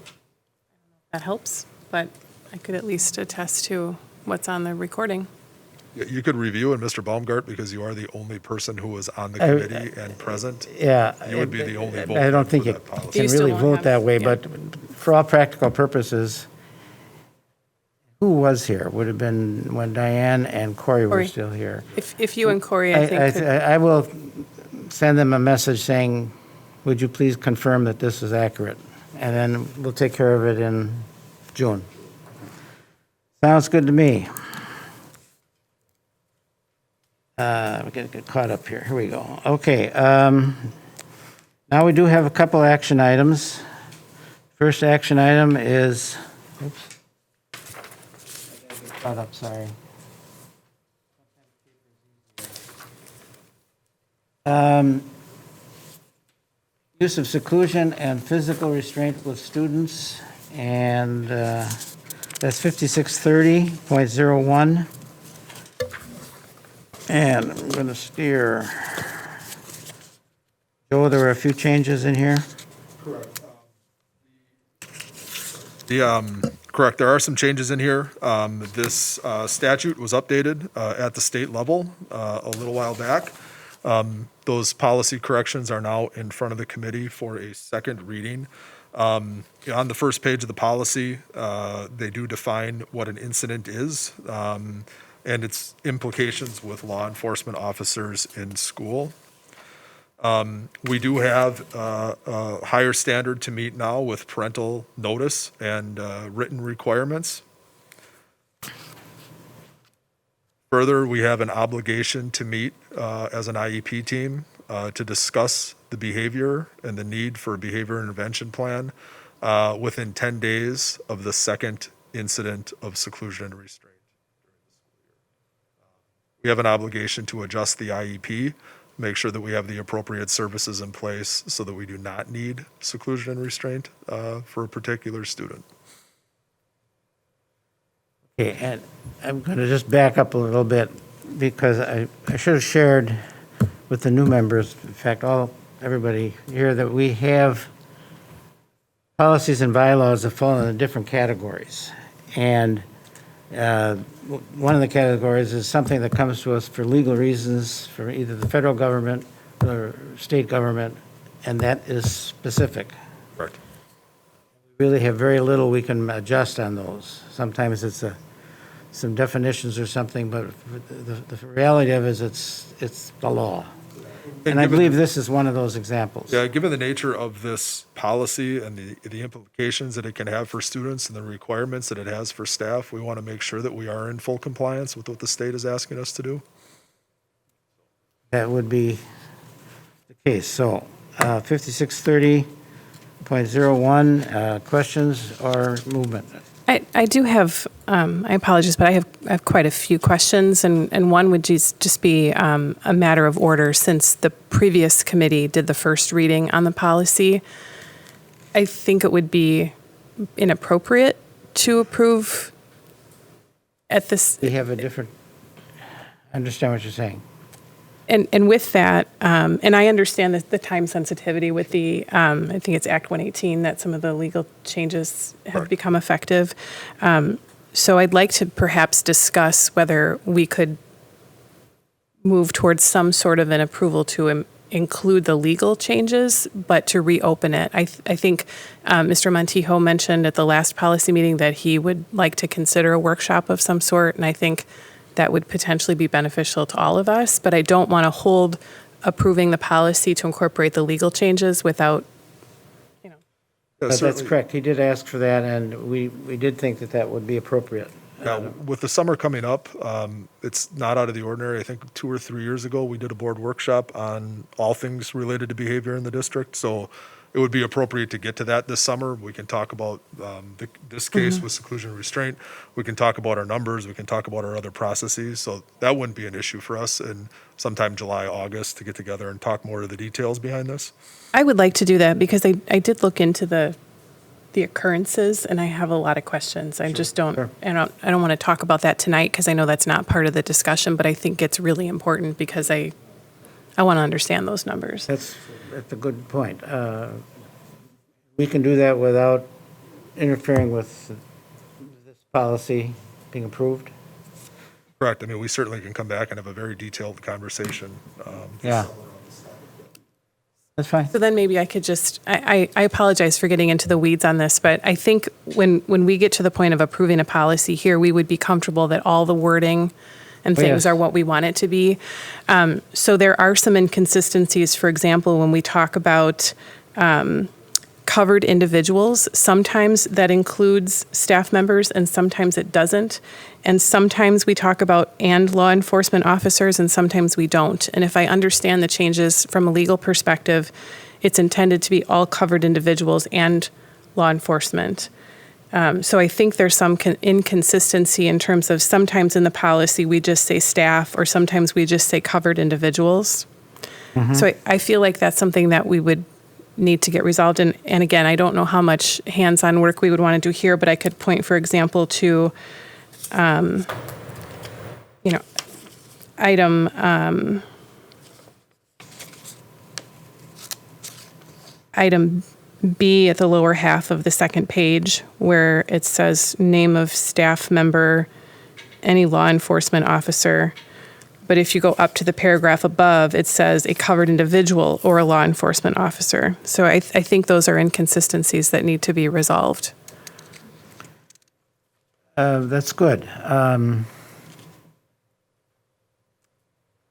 That helps, but I could at least attest to what's on the recording. Yeah, you could review, and Mr. Baumgart, because you are the only person who was on the committee and present. Yeah. You would be the only vote. I don't think you can really vote that way, but for all practical purposes, who was here? Would have been when Diane and Corey were still here. If you and Corey, I think. I will send them a message saying, would you please confirm that this is accurate? And then we'll take care of it in June. Sounds good to me. We're going to get caught up here. Here we go. Okay. Now we do have a couple action items. First action item is, oops. Caught up, sorry. Use of seclusion and physical restraint with students, and that's 5630.01. And I'm going to steer. Joe, there were a few changes in here. Correct. Correct. There are some changes in here. This statute was updated at the state level a little while back. Those policy corrections are now in front of the committee for a second reading. On the first page of the policy, they do define what an incident is and its implications with law enforcement officers in school. We do have a higher standard to meet now with parental notice and written requirements. Further, we have an obligation to meet as an IEP team to discuss the behavior and the need for a behavior intervention plan within 10 days of the second incident of seclusion and restraint. We have an obligation to adjust the IEP, make sure that we have the appropriate services in place so that we do not need seclusion and restraint for a particular student. Okay, and I'm going to just back up a little bit because I should have shared with the new members, in fact, everybody here, that we have policies and bylaws that fall into different categories. And one of the categories is something that comes to us for legal reasons from either the federal government or state government, and that is specific. Correct. We really have very little we can adjust on those. Sometimes it's some definitions or something, but the reality of it is it's the law. And I believe this is one of those examples. Yeah, given the nature of this policy and the implications that it can have for students and the requirements that it has for staff, we want to make sure that we are in full compliance with what the state is asking us to do. That would be the case. So 5630.01, questions or movement? I do have, I apologize, but I have quite a few questions, and one would just be a matter of order. Since the previous committee did the first reading on the policy, I think it would be inappropriate to approve at this. We have a different, I understand what you're saying. And with that, and I understand the time sensitivity with the, I think it's Act 118, that some of the legal changes have become effective. So I'd like to perhaps discuss whether we could move towards some sort of an approval to include the legal changes, but to reopen it. I think Mr. Montijo mentioned at the last policy meeting that he would like to consider a workshop of some sort, and I think that would potentially be beneficial to all of us, but I don't want to hold approving the policy to incorporate the legal changes without, But that's correct. He did ask for that, and we did think that would be appropriate. Now, with the summer coming up, it's not out of the ordinary. I think 2 or 3 years ago, we did a board workshop on all things related to behavior in the district. So it would be appropriate to get to that this summer. We can talk about this case with seclusion and restraint. We can talk about our numbers. We can talk about our other processes. So that wouldn't be an issue for us in sometime July, August to get together and talk more of the details behind this. I would like to do that because I did look into the occurrences and I have a lot of questions. I just don't, I don't want to talk about that tonight because I know that's not part of the discussion, but I think it's really important because I want to understand those numbers. That's a good point. We can do that without interfering with this policy being approved? Correct. I mean, we certainly can come back and have a very detailed conversation. Yeah. That's fine. So then maybe I could just, I apologize for getting into the weeds on this, but I think when we get to the point of approving a policy here, we would be comfortable that all the wording and things are what we want it to be. So there are some inconsistencies. For example, when we talk about covered individuals, sometimes that includes staff members and sometimes it doesn't. And sometimes we talk about and law enforcement officers and sometimes we don't. And if I understand the changes from a legal perspective, it's intended to be all covered individuals and law enforcement. So I think there's some inconsistency in terms of sometimes in the policy we just say staff or sometimes we just say covered individuals. Mm-hmm. So I feel like that's something that we would need to get resolved. And again, I don't know how much hands-on work we would want to do here, but I could point, for example, to, item B at the lower half of the second page where it says name of staff member, any law enforcement officer. But if you go up to the paragraph above, it says a covered individual or a law enforcement officer. So I think those are inconsistencies that need to be resolved. That's good.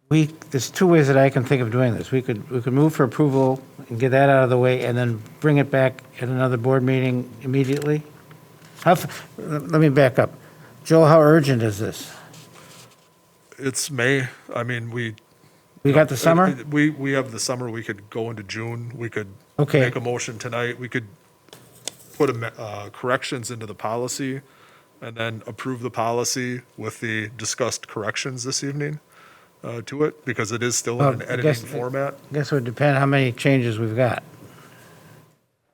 There's two ways that I can think of doing this. We could move for approval and get that out of the way and then bring it back at another board meeting immediately. Let me back up. Joe, how urgent is this? It's May. I mean, We got the summer? We have the summer. We could go into June. We could Okay. make a motion tonight. We could put corrections into the policy and then approve the policy with the discussed corrections this evening to it, because it is still in an Well, editing format. I guess it would depend how many changes we've got.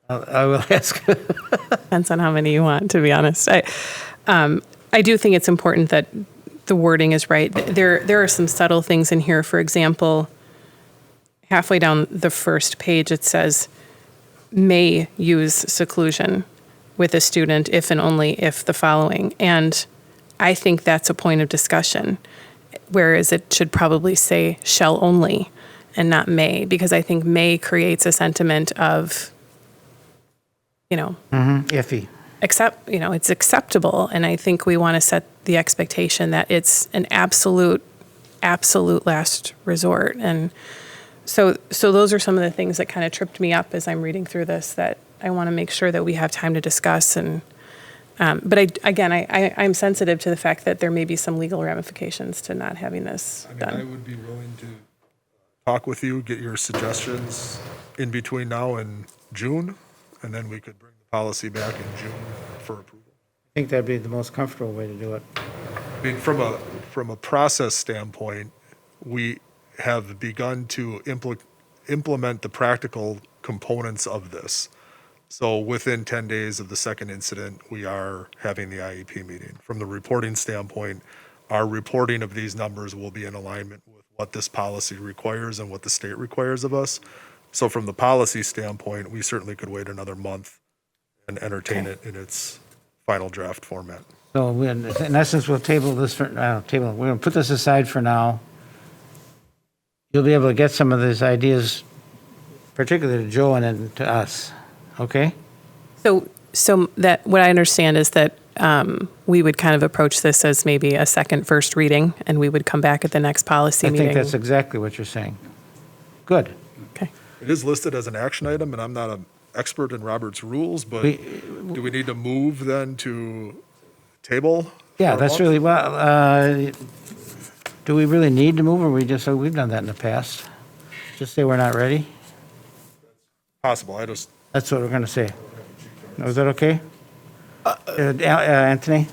I will ask. Depends on how many you want, to be honest. I do think it's important that the wording is right. There are some subtle things in here. For example, halfway down the first page, it says, may use seclusion with a student if and only if the following. And I think that's a point of discussion, whereas it should probably say shall only and not may, because I think may creates a sentiment of, Iffy. it's acceptable. And I think we want to set the expectation that it's an absolute last resort. And so those are some of the things that kind of tripped me up as I'm reading through this, that I want to make sure that we have time to discuss. And but I'm sensitive to the fact that there may be some legal ramifications to not having this done. I would be willing to talk with you, get your suggestions in between now and June, and then we could bring the policy back in June for approval. I think that'd be the most comfortable way to do it. I mean, from a process standpoint, we have begun to implement the practical components of this. So within 10 days of the second incident, we are having the IEP meeting. From the reporting standpoint, our reporting of these numbers will be in alignment with what this policy requires and what the state requires of us. So from the policy standpoint, we certainly could wait another month and entertain it in its final draft format. So in essence, we'll table this we're going to put this aside for now. You'll be able to get some of these ideas, particularly to Joe and then to us, okay? So that what I understand is that we would kind of approach this as maybe a first reading, and we would come back at the next policy meeting. I think that's exactly what you're saying. Good. Okay. It is listed as an action item, and I'm not an expert in Robert's rules, but do we need to move then to table? Yeah, that's really, do we really need to move, or we've done that in the past? Just say we're not ready? Possible, That's what we're going to say. Is that okay? Anthony?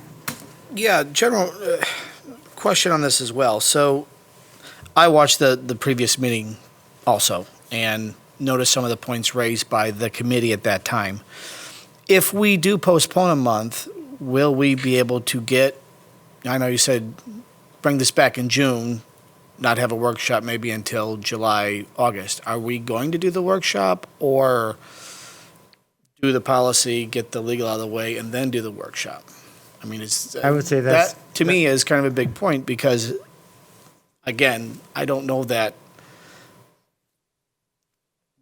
Yeah, general question on this as well. So I watched the previous meeting also and noticed some of the points raised by the committee at that time. If we do postpone a month, will we be able to get, I know you said bring this back in June, not have a workshop maybe until July, August. Are we going to do the workshop or do the policy, get the legal out of the way, and then do the workshop? I mean, I would say that to me is kind of a big point because, again, I don't know that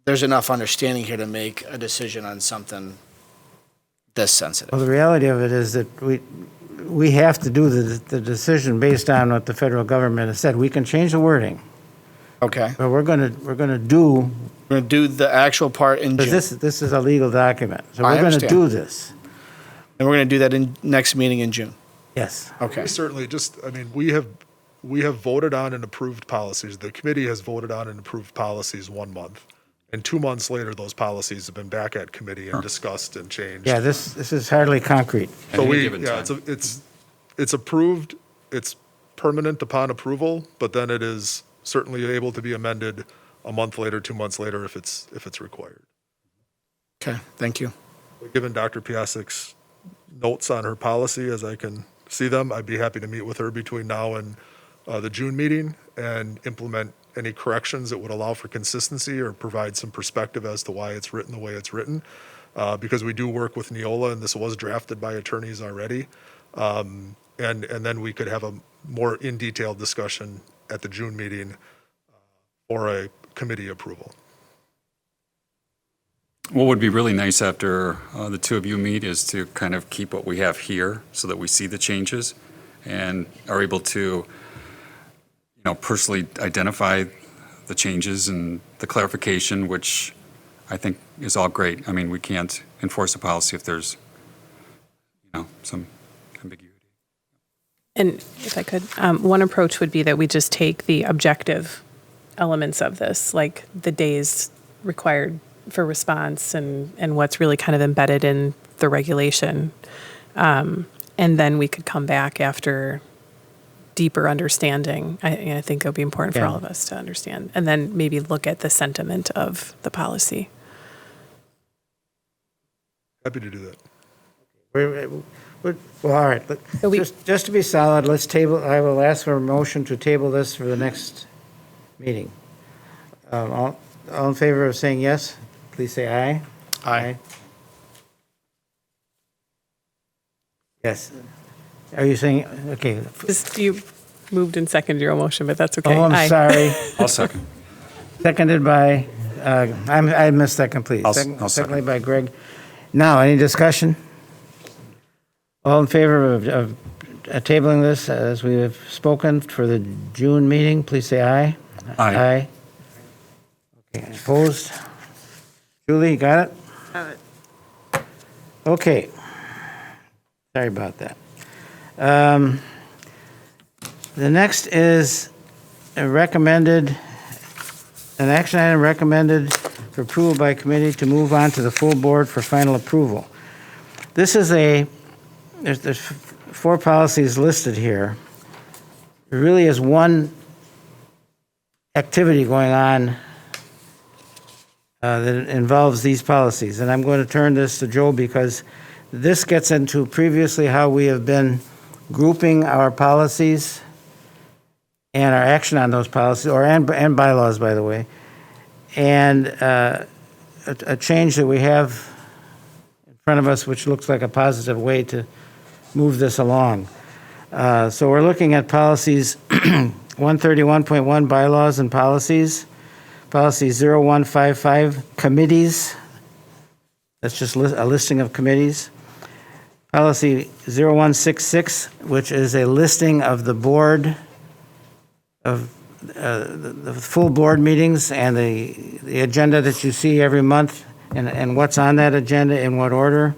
there's enough understanding here to make a decision on something this sensitive. Well, the reality of it is that we have to do the decision based on what the federal government has said. We can change the wording. Okay. But we're going to do the actual part in June. This is a legal document, so I we're going to understand. do this. And we're going to do that in next meeting in June. Yes. Okay. We certainly we have voted on and approved policies. The committee has voted on and approved policies 1 month. And 2 months later, those policies have been back at committee and discussed and changed. Yeah, this is hardly concrete. So it's approved, it's permanent upon approval, but then it is certainly able to be amended a month later, 2 months later if it's required. Okay, thank you. Given Dr. Piasek's notes on her policy as I can see them, I'd be happy to meet with her between now and the June meeting and implement any corrections that would allow for consistency or provide some perspective as to why it's written the way it's written. Because we do work with Neola, and this was drafted by attorneys already. And then we could have a more in-detail discussion at the June meeting or a committee approval. What would be really nice after the two of you meet is to kind of keep what we have here so that we see the changes and are able to personally identify the changes and the clarification, which I think is all great. I mean, we can't enforce a policy if there's, some ambiguity. And if I could, one approach would be that we just take the objective elements of this, like the days required for response and what's really kind of embedded in the regulation. And then we could come back after deeper understanding. I think it would be important for all of us to understand. And then maybe look at the sentiment of the policy. Happy to do that. Well, all right. Just to be solid, let's table. I will ask for a motion to table this for the next meeting. All in favor of saying yes, please say aye. Aye. Yes. Are you saying, okay. Just you moved and seconded your own motion, but that's okay. Oh, I'm Aye. sorry. I'll second. Seconded by, I missed second, please. I'll second. Seconded by Greg. Now, any discussion? All in favor of tabling this as we have spoken for the June meeting, please say aye. Aye. Aye. Okay, opposed? Julie, you got it? Got it. Okay. Sorry about that. The next is an action item recommended for approval by committee to move on to the full board for final approval. This is there's 4 policies listed here. There really is one activity going on that involves these policies. And I'm going to turn this to Joe because this gets into previously how we have been grouping our policies and our action on those policies, and bylaws, by the way, and a change that we have in front of us, which looks like a positive way to move this along. So we're looking at policies 131.1 bylaws and policies, policy 0155 committees. That's just a listing of committees. Policy 0166, which is a listing of the board of the full board meetings and the agenda that you see every month and what's on that agenda in what order.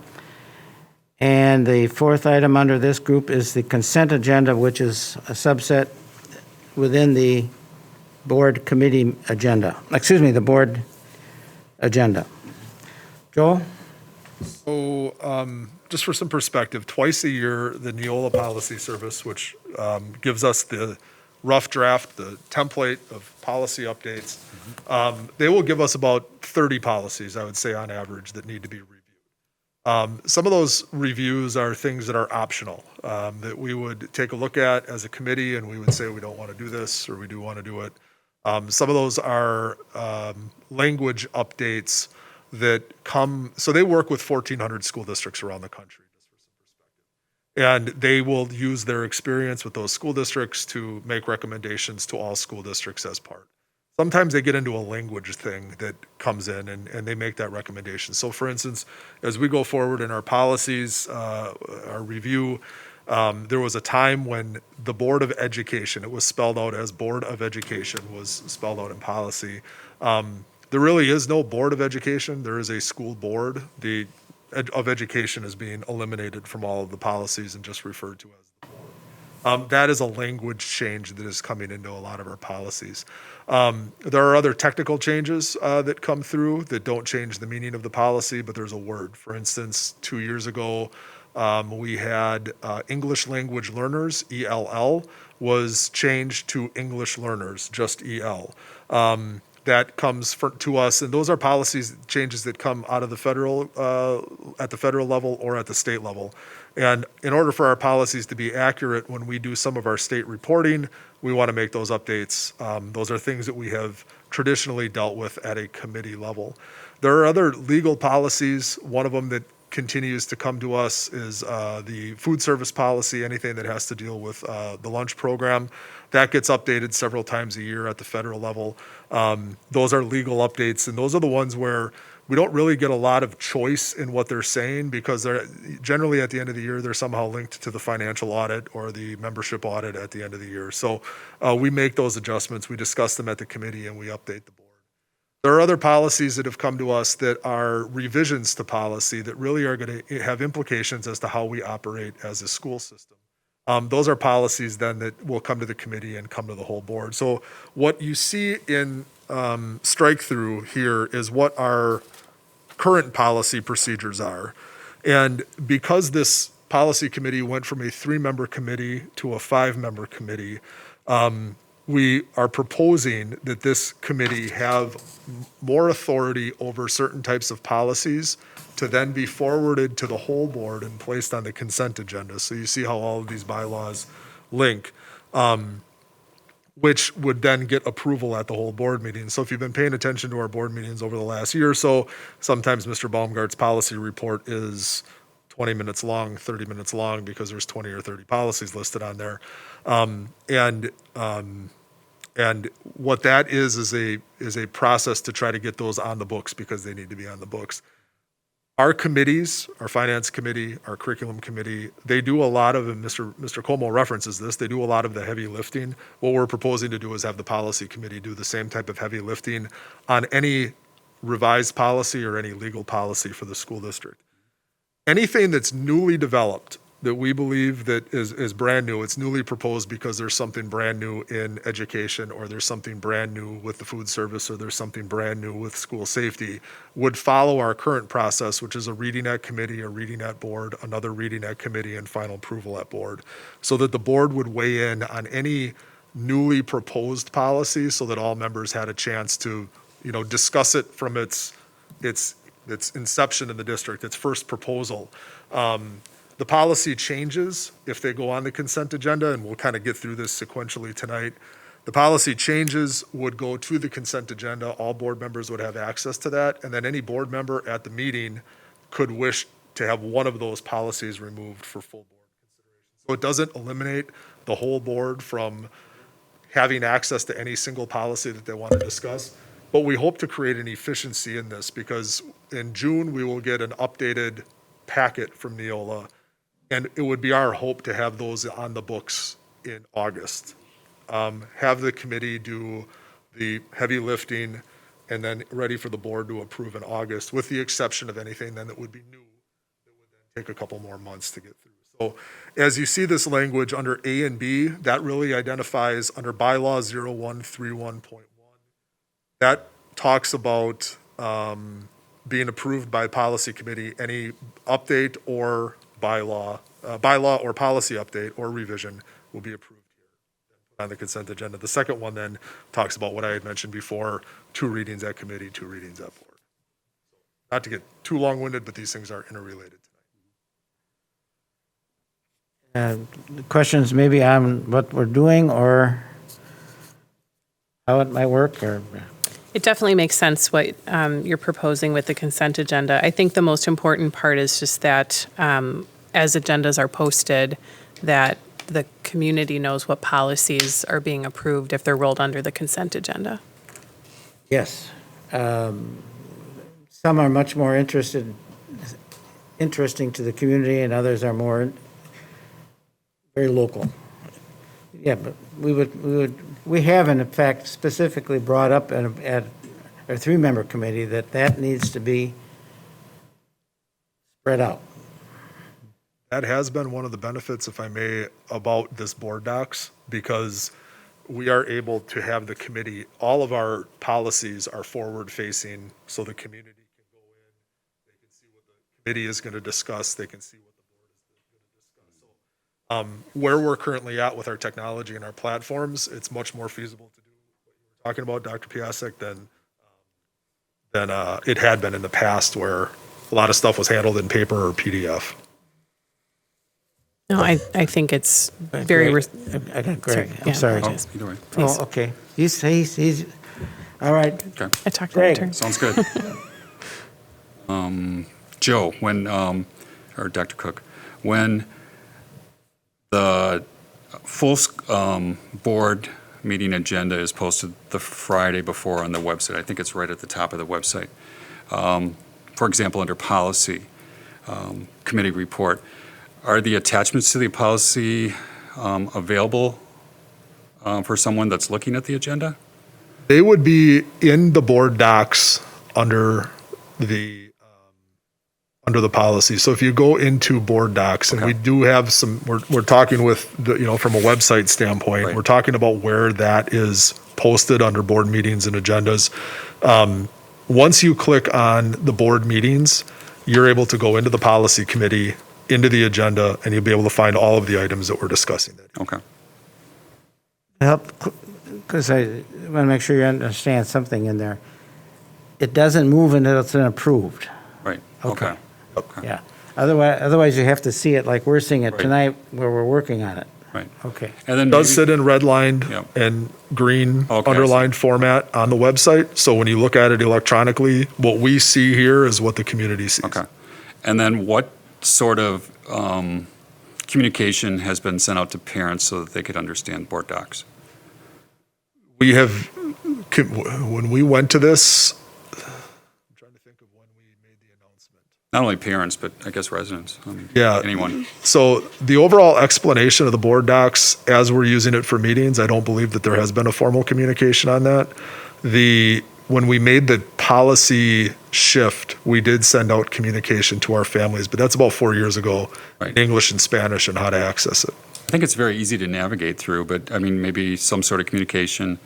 And the 4th item under this group is the consent agenda, which is a subset within the board committee agenda. Excuse me, the board agenda. Joel? So just for some perspective, twice a year, the Neola Policy Service, which gives us the rough draft, the template of policy updates, they will give us about 30 policies, I would say on average, that need to be reviewed. Some of those reviews are things that are optional, that we would take a look at as a committee and we would say we don't want to do this or we do want to do it. Some of those are language updates that come, so they work with 1,400 school districts around the country, just for some perspective. And they will use their experience with those school districts to make recommendations to all school districts as part. Sometimes they get into a language thing that comes in and they make that recommendation. So for instance, as we go forward in our policies, our review, there was a time when the Board of Education, it was spelled out as Board of Education, was spelled out in policy. There really is no Board of Education. There is a school board. The of education is being eliminated from all of the policies and just referred to as the board. That is a language change that is coming into a lot of our policies. There are other technical changes that come through that don't change the meaning of the policy, but there's a word. For instance, 2 years ago, we had English language learners, ELL, was changed to English learners, just EL. That comes to us, and those are policies changes that come out of the federal, at the federal level or at the state level. And in order for our policies to be accurate when we do some of our state reporting, we want to make those updates. Those are things that we have traditionally dealt with at a committee level. There are other legal policies. One of them that continues to come to us is the food service policy, anything that has to deal with the lunch program. That gets updated several times a year at the federal level. Those are legal updates, and those are the ones where we don't really get a lot of choice in what they're saying because they're generally at the end of the year, they're somehow linked to the financial audit or the membership audit at the end of the year. So we make those adjustments, we discuss them at the committee, and we update the board. There are other policies that have come to us that are revisions to policy that really are going to have implications as to how we operate as a school system. Those are policies then that will come to the committee and come to the whole board. So what you see in strike through here is what our current policy procedures are. And because this policy committee went from a 3-member committee to a 5-member committee, we are proposing that this committee have more authority over certain types of policies to then be forwarded to the whole board and placed on the consent agenda. So you see how all of these bylaws link, which would then get approval at the whole board meeting. So if you've been paying attention to our board meetings over the last year or so, sometimes Mr. Baumgart's policy report is 20 minutes long, 30 minutes long, because there's 20 or 30 policies listed on there. And what that is a process to try to get those on the books because they need to be on the books. Our committees, our finance committee, our curriculum committee, they do a lot of, and Mr. Como references this, they do a lot of the heavy lifting. What we're proposing to do is have the policy committee do the same type of heavy lifting on any revised policy or any legal policy for the school district. Anything that's newly developed that we believe that is brand new, it's newly proposed because there's something brand new in education, or there's something brand new with the food service, or there's something brand new with school safety, would follow our current process, which is a reading at committee, a reading at board, another reading at committee, and final approval at board, so that the board would weigh in on any newly proposed policy so that all members had a chance to, discuss it from its inception in the district, its first proposal. The policy changes if they go on the consent agenda, and we'll kind of get through this sequentially tonight. The policy changes would go to the consent agenda. All board members would have access to that, and then any board member at the meeting could wish to have one of those policies removed for full board consideration. So it doesn't eliminate the whole board from having access to any single policy that they want to discuss, but we hope to create an efficiency in this, because in June we will get an updated packet from Neola. And it would be our hope to have those on the books in August. Have the committee do the heavy lifting and then ready for the board to approve in August, with the exception of anything then that would be new, that would then take a couple more months to get through. So as you see this language under A and B, that really identifies under bylaw 0131.1, that talks about being approved by policy committee, any update or bylaw or policy update or revision will be approved here on the consent agenda. The second one then talks about what I had mentioned before, 2 readings at committee, 2 readings at board. Not to get too long-winded, but these things are interrelated tonight. Questions maybe on what we're doing or how it might work, or? It definitely makes sense what you're proposing with the consent agenda. I think the most important part is just that as agendas are posted, that the community knows what policies are being approved if they're rolled under the consent agenda. Yes. Some are much more interesting to the community, and others are more very local. Yeah, but we have in fact specifically brought up at our 3-member committee that needs to be spread out. That has been one of the benefits, if I may, about this board docs, because we are able to have the committee, all of our policies are forward facing, so the community can go in, they can see what the committee is going to discuss, they can see what the board is going to discuss. So where we're currently at with our technology and our platforms, it's much more feasible to do what you were talking about, Dr. Piasek, than it had been in the past, where a lot of stuff was handled in paper or PDF. No, I think it's very. Okay, Greg, Sorry. I'm sorry. Oh, either way. Oh, okay. He's all right. Okay. I talked Greg. to turn. Sounds good. Joe, when, or Dr. Cook, when the full board meeting agenda is posted the Friday before on the website, I think it's right at the top of the website. For example, under policy committee report, are the attachments to the policy available for someone that's looking at the agenda? They would be in the board docs under the under the policy. So if you go into board docs, and we do have some, we're talking with, from a website standpoint, we're talking about where that is posted under board meetings and agendas. Once you click on the board meetings, you're able to go into the policy committee, into the agenda, and you'll be able to find all of the items that we're discussing. Okay. Help, because I want to make sure you understand something in there. It doesn't move until it's been approved. Right. Okay. Yeah. Otherwise you have to see it like we're seeing it tonight where we're working on it. Right. Okay. And then it does sit in redlined and green underlined format on the website. So when you look at it electronically, what we see here is what the community sees. Okay. And then what sort of communication has been sent out to parents so that they could understand board docs? We have, when we went to this, Not only parents, but I guess residents. I mean, yeah. anyone. So the overall explanation of the board docs as we're using it for meetings, I don't believe that there has been a formal communication on that. When we made the policy shift, we did send out communication to our families, but that's about 4 years ago in English and Spanish and how to access it. I think it's very easy to navigate through, but I mean, maybe some sort of communication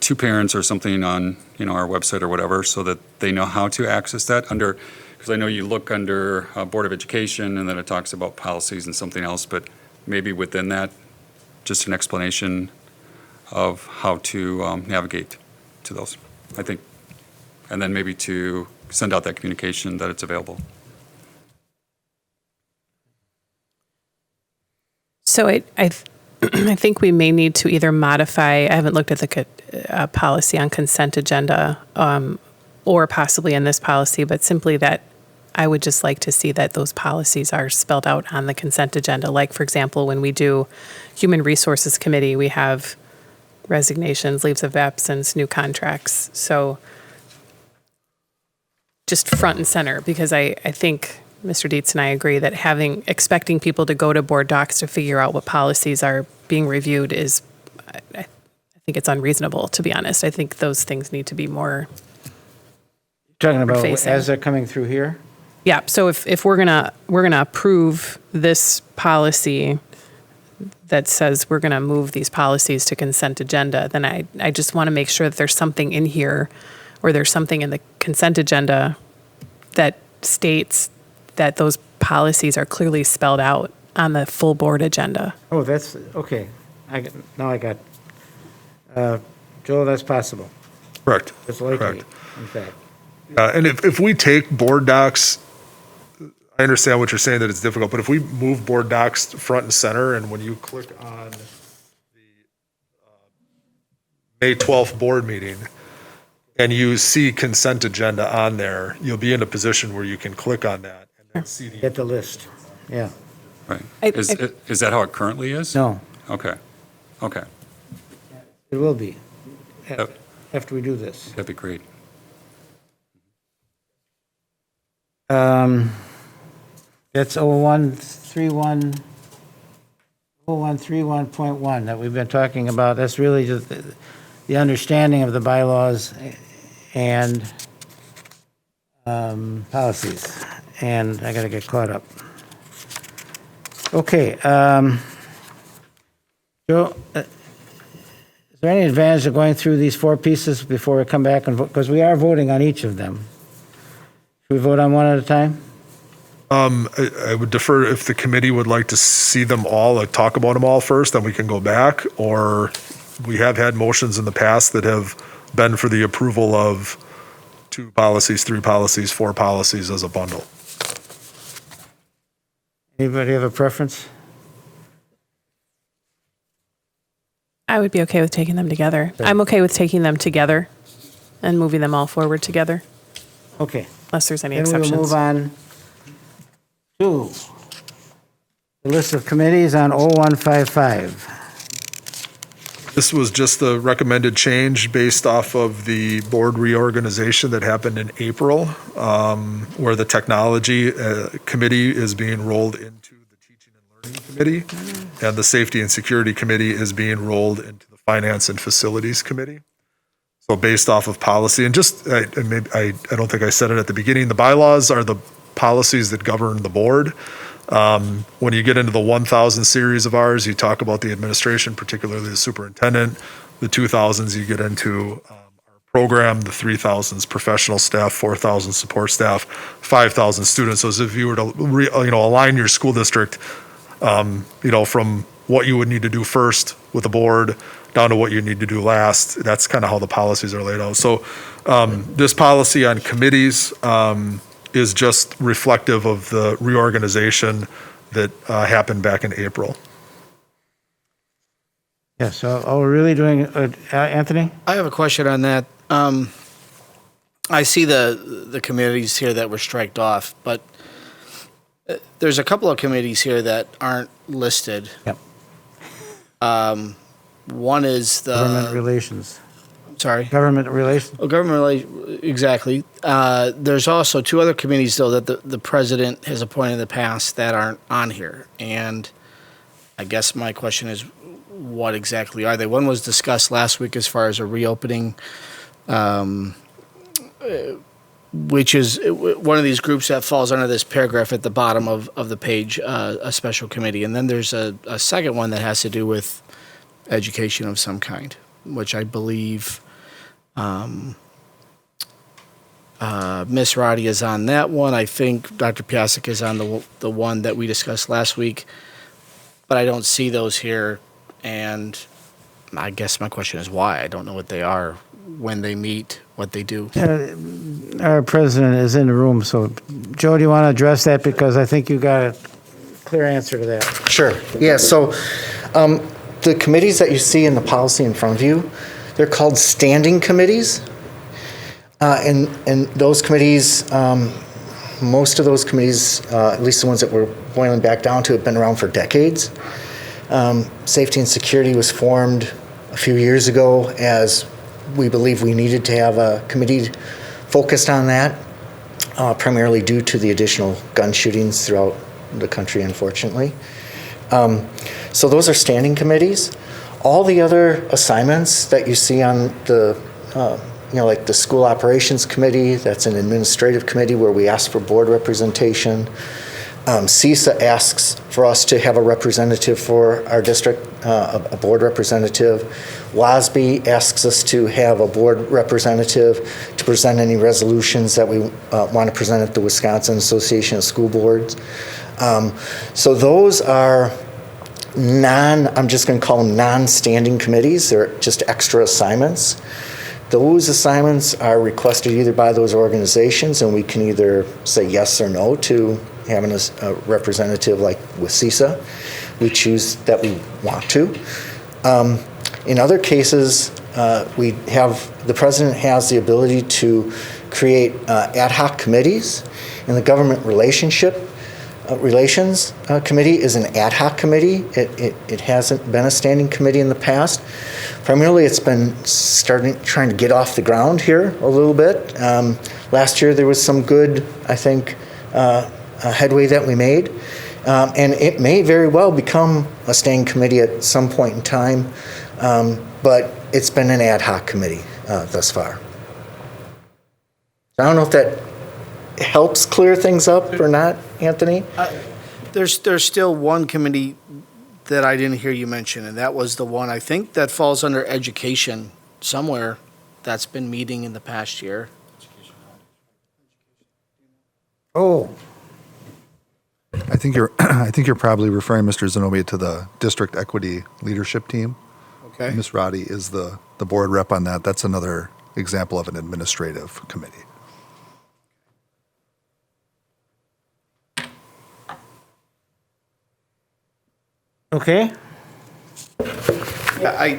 to parents or something on, our website or whatever, so that they know how to access that under. Because I know you look under Board of Education and then it talks about policies and something else, but maybe within that, just an explanation of how to navigate to those, I think. And then maybe to send out that communication that it's available. So I think we may need to either modify, I haven't looked at the policy on consent agenda, or possibly in this policy, but simply that I would just like to see that those policies are spelled out on the consent agenda. Like, for example, when we do Human Resources Committee, we have resignations, leaves of absence, new contracts. So just front and center, because I think Mr. Dietz and I agree that expecting people to go to board docs to figure out what policies are being reviewed is, I think it's unreasonable, to be honest. I think those things need to be more Talking about facing. as they're coming through here? Yeah, so if we're gonna approve this policy that says we're gonna move these policies to consent agenda, then I just want to make sure that there's something in here, or there's something in the consent agenda that states that those policies are clearly spelled out on the full board agenda. Oh, that's, okay. Now I got, Joel, that's possible. Correct. It's likely, Correct. in fact. And if we take board docs, I understand what you're saying, that it's difficult, but if we move board docs front and center, and when you click on the May 12th board meeting, and you see consent agenda on there, you'll be in a position where you can click on that and then see Get the list, yeah. Right. Is that how it currently is? No. Okay. Okay. It will be, after we do this. That'd be great. That's 0131.1 that we've been talking about. That's really just the understanding of the bylaws and policies. And I got to get caught up. Okay. Joe, is there any advantage of going through these four pieces before we come back and vote? Because we are voting on each of them. Should we vote on one at a time? I would defer if the committee would like to see them all, talk about them all first, then we can go back. Or we have had motions in the past that have been for the approval of 2 policies, 3 policies, 4 policies as a bundle. Anybody have a preference? I would be okay with taking them together. I'm okay with taking them together and moving them all forward together. Okay. Unless there's any Then exceptions. we'll move on to the list of committees on 0155. This was just the recommended change based off of the board reorganization that happened in April, where the technology committee is being rolled into the teaching and learning committee, and the safety and security committee is being rolled into the finance and facilities committee. So based off of policy, and just, I don't think I said it at the beginning, the bylaws are the policies that govern the board. When you get into the 1000 series of ours, you talk about the administration, particularly the superintendent. The 2000s, you get into our program. The 3000s, professional staff. 4000 support staff. 5000 students. So as if you were to align your school district, from what you would need to do first with the board down to what you need to do last. That's kind of how the policies are laid out. So this policy on committees is just reflective of the reorganization that happened back in April. Yeah, so are we really doing, Anthony? I have a question on that. I see the committees here that were striked off, but there's a couple of committees here that aren't listed. Yep. One is the Government relations. Sorry. Government relations. Oh, government relations, exactly. There's also two other committees, though, that the president has appointed in the past that aren't on here. And I guess my question is, what exactly are they? One was discussed last week as far as a reopening, which is one of these groups that falls under this paragraph at the bottom of the page, a special committee. And then there's a second one that has to do with education of some kind, which I believe Ms. Roddy is on that one. I think Dr. Piasek is on the one that we discussed last week, but I don't see those here. And I guess my question is why? I don't know what they are, when they meet, what they do. Our president is in the room, so Joe, do you want to address that? Because I think you got a clear answer to that. Sure. Yeah, so the committees that you see in the policy in front of you, they're called standing committees. And those committees, most of those committees, at least the ones that we're boiling back down to, have been around for decades. Safety and security was formed a few years ago as we believe we needed to have a committee focused on that, primarily due to the additional gun shootings throughout the country, unfortunately. So those are standing committees. All the other assignments that you see on the, like the school operations committee, that's an administrative committee where we ask for board representation. CISA asks for us to have a representative for our district, a board representative. WASB asks us to have a board representative to present any resolutions that we want to present at the Wisconsin Association of School Boards. So those are I'm just going to call them non-standing committees. They're just extra assignments. Those assignments are requested either by those organizations, and we can either say yes or no to having a representative like with CISA. We choose that we want to. In other cases, the president has the ability to create ad hoc committees, and the government relations committee is an ad hoc committee. It hasn't been a standing committee in the past. Primarily, it's been trying to get off the ground here a little bit. Last year, there was some good, I think, headway that we made. And it may very well become a standing committee at some point in time, but it's been an ad hoc committee thus far. I don't know if that helps clear things up or not, Anthony? There's still one committee that I didn't hear you mention, and that was the one I think that falls under education somewhere that's been meeting in the past year. Oh. I think you're probably referring, Mr. Zenobia, to the district equity leadership team. Okay. Ms. Roddy is the board rep on that. That's another example of an administrative committee. Okay. Yeah,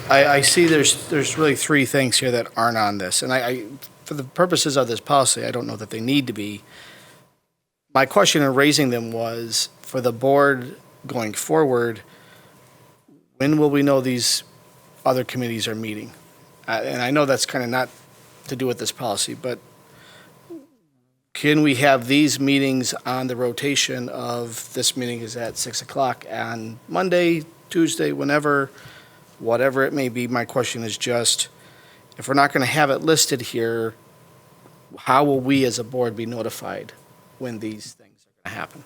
I see there's really three things here that aren't on this, and I for the purposes of this policy, I don't know that they need to be. My question in raising them was, for the board going forward, when will we know these other committees are meeting? And I know that's kind of not to do with this policy, but can we have these meetings on the rotation of this meeting is at 6 o'clock on Monday, Tuesday, whenever, whatever it may be? My question is just, if we're not going to have it listed here, how will we as a board be notified when these things are going to happen?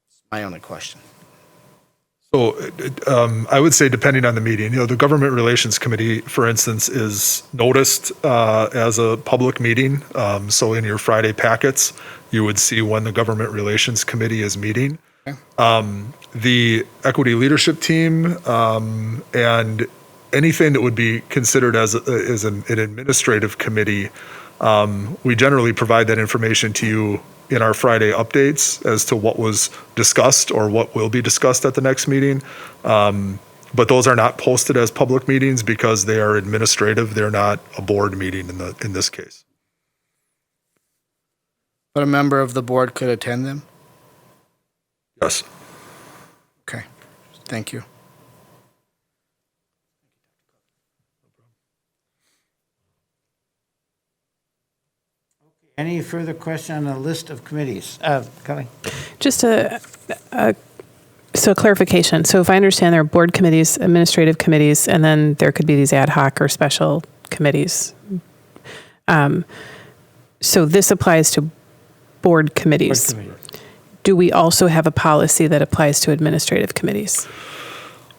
It's my only question. So I would say depending on the meeting, the Government Relations Committee, for instance, is noticed as a public meeting. So in your Friday packets, you would see when the Government Relations Committee is meeting. The Equity Leadership Team and anything that would be considered as an administrative committee, we generally provide that information to you in our Friday updates as to what was discussed or what will be discussed at the next meeting. But those are not posted as public meetings because they are administrative. They're not a board meeting in this case. But a member of the board could attend them? Yes. Okay, thank you. Any further question on the list of committees? Kelly? Just a clarification. So if I understand, there are board committees, administrative committees, and then there could be these ad hoc or special committees. So this applies to board committees. Do we also have a policy that applies to administrative committees?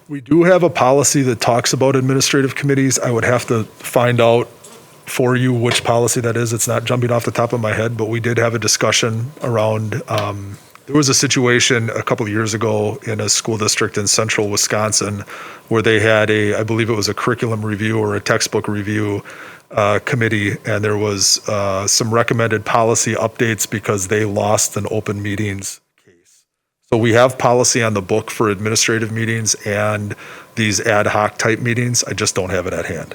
We do have a policy that talks about administrative committees. I would have to find out for you which policy that is. It's not jumping off the top of my head, but we did have a discussion around, there was a situation a couple of years ago in a school district in central Wisconsin where they had I believe it was a curriculum review or a textbook review committee, and there was some recommended policy updates because they lost an open meetings case. So we have policy on the book for administrative meetings and these ad hoc type meetings. I just don't have it at hand.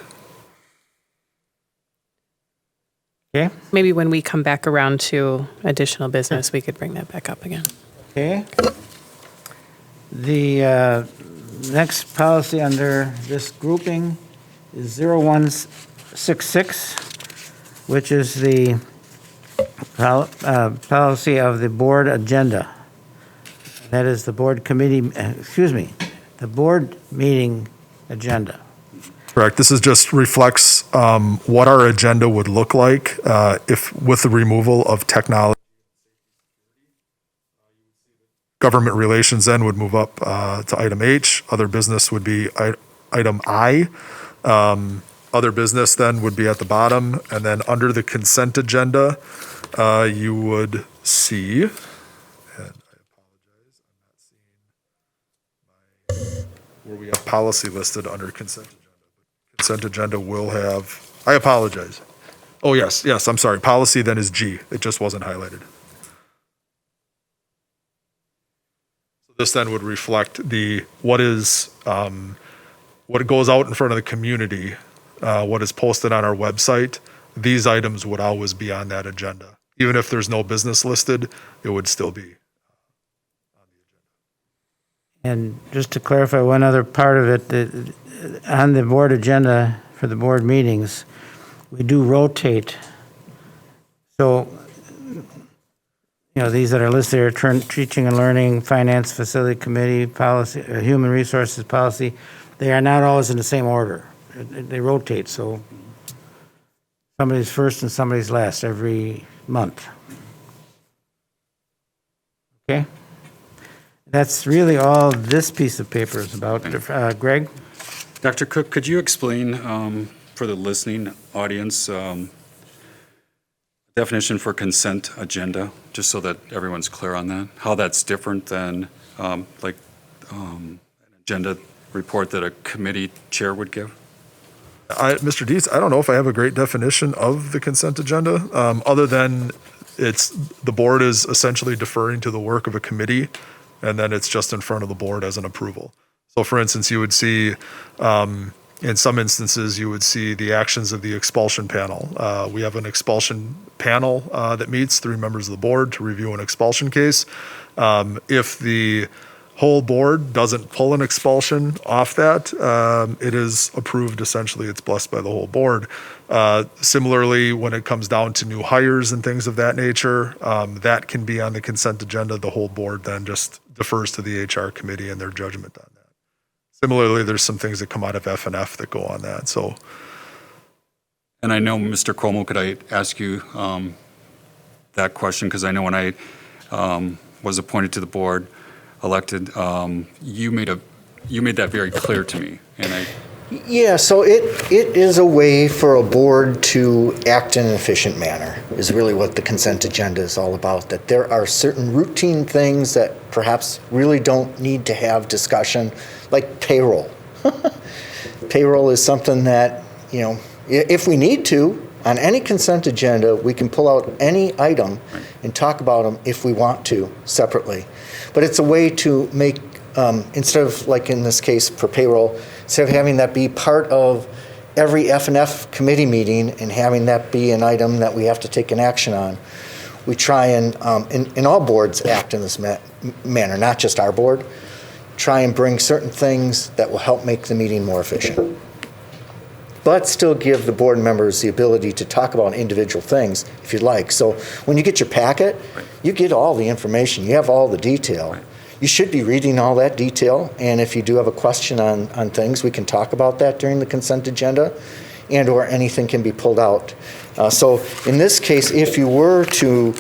Okay. Maybe when we come back around to additional business, we could bring that back up again. Okay. The next policy under this grouping is 0166, which is the policy of the board agenda. That is the board committee, the board meeting agenda. Correct. This is just reflects what our agenda would look like if with the removal of technology. Government relations then would move up to item H. Other business would be item I. Other business then would be at the bottom. And then under the consent agenda, you would see, and I apologize, I'm not seeing where we have policy listed under consent agenda. Consent agenda will have, I apologize. Oh, yes, I'm sorry. Policy then is G. It just wasn't highlighted. So this then would reflect what goes out in front of the community, what is posted on our website. These items would always be on that agenda. Even if there's no business listed, it would still be. And just to clarify one other part of it, on the board agenda for the board meetings, we do rotate. So, these that are listed are teaching and learning, finance, facility committee, policy, human resources policy. They are not always in the same order. They rotate, so somebody's first and somebody's last every month. Okay? That's really all this piece of paper is about. Greg? Dr. Cook, could you explain for the listening audience definition for consent agenda, just so that everyone's clear on that? How that's different than an agenda report that a committee chair would give? Mr. Dietz, I don't know if I have a great definition of the consent agenda, other than the board is essentially deferring to the work of a committee, and then it's just in front of the board as an approval. So for instance, you would see, in some instances, you would see the actions of the expulsion panel. We have an expulsion panel that meets 3 members of the board to review an expulsion case. If the whole board doesn't pull an expulsion off that, it is approved, essentially, it's blessed by the whole board. Similarly, when it comes down to new hires and things of that nature, that can be on the consent agenda. The whole board then just defers to the HR committee and their judgment on that. Similarly, there's some things that come out of F&F that go on that. So And I know, Mr. Cuomo, could I ask you that question? Because I know when I was appointed to the board, elected, you made that very clear to me. And Yeah, so it is a way for a board to act in an efficient manner, is really what the consent agenda is all about. That there are certain routine things that perhaps really don't need to have discussion, like payroll. Payroll is something that, if we need to, on any consent agenda, we can pull out any item and talk about them if we want to separately. But it's a way to make, instead of, like in this case for payroll, instead of having that be part of every F&F committee meeting and having that be an item that we have to take an action on, we try and all boards act in this manner, not just our board, try and bring certain things that will help make the meeting more efficient. But still give the board members the ability to talk about individual things if you'd like. So when you get your packet, you get all the information, you have all the detail. You should be reading all that detail, and if you do have a question on things, we can talk about that during the consent agenda, and or anything can be pulled out. So in this case, if you were to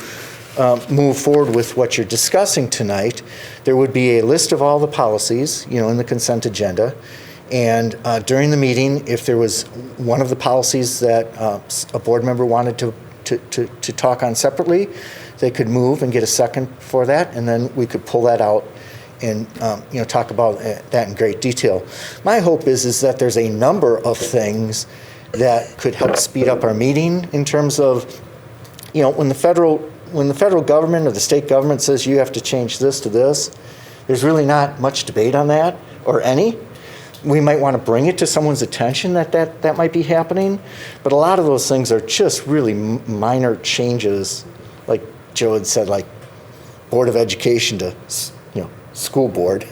move forward with what you're discussing tonight, there would be a list of all the policies, in the consent agenda. And during the meeting, if there was one of the policies that a board member wanted to talk on separately, they could move and get a second for that, and then we could pull that out and talk about that in great detail. My hope is that there's a number of things that could help speed up our meeting in terms of, when the federal government or the state government says you have to change this to this, there's really not much debate on that, or any. We might want to bring it to someone's attention that might be happening, but a lot of those things are just really minor changes, like Joe had said, like Board of Education to school board.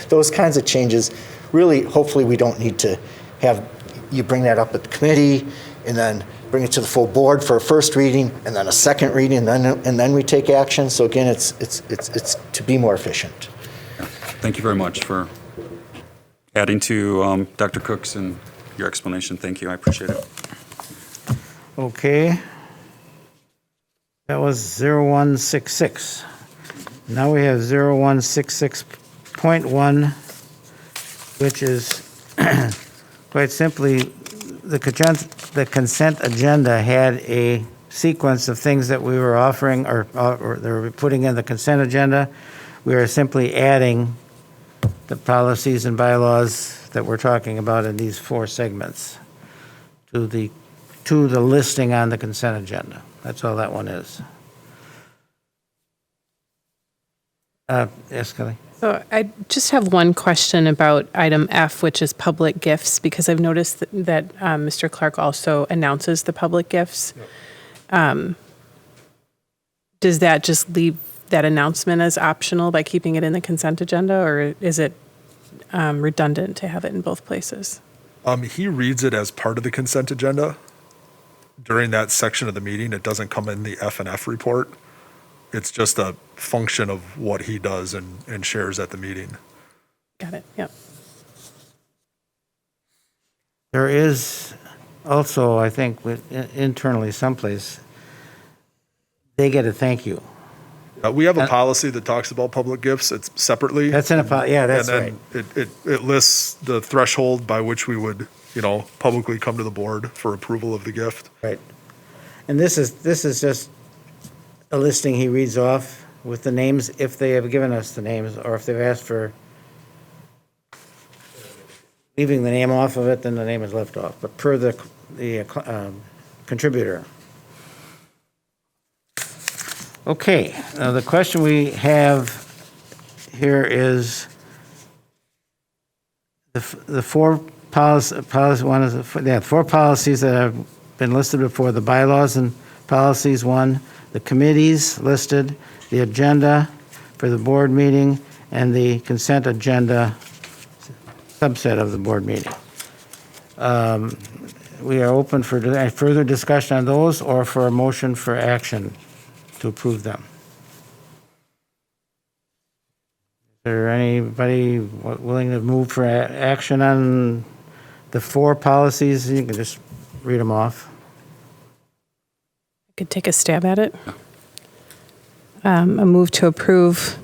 Those kinds of changes, really, hopefully we don't need to have you bring that up at the committee and then bring it to the full board for a first reading and then a second reading and then we take action. So again, it's to be more efficient. thank you very much for adding to Dr. Cook's and your explanation. Thank you. I appreciate it. Okay. That was 0166. Now we have 0166.1, which is quite simply the consent agenda had a sequence of things that we were offering or they were putting in the consent agenda. We are simply adding the policies and bylaws that we're talking about in these four segments to the listing on the consent agenda. That's all that one is. Yes, Kelly? So I just have one question about item F, which is public gifts, because I've noticed that Mr. Clark also announces the public gifts. Yep. Does that just leave that announcement as optional by keeping it in the consent agenda, or is it redundant to have it in both places? He reads it as part of the consent agenda. During that section of the meeting, it doesn't come in the F&F report. It's just a function of what he does and shares at the meeting. Got it, yep. There is also, I think, internally someplace, they get a thank you. We have a policy that talks about public gifts. It's separately. That's in a policy. Yeah, that's right. And then it lists the threshold by which we would, publicly come to the board for approval of the gift. Right. And this is just a listing he reads off with the names, if they have given us the names, or if they've asked for leaving the name off of it, then the name is left off. But per the contributor. Okay, now the question we have here is the four four policies that have been listed before: the bylaws and policies, one, the committees listed, the agenda for the board meeting, and the consent agenda subset of the board meeting. We are open for further discussion on those or for a motion for action to approve them. Is there anybody willing to move for action on the four policies? You can just read them off. Could take a stab at it. A move to approve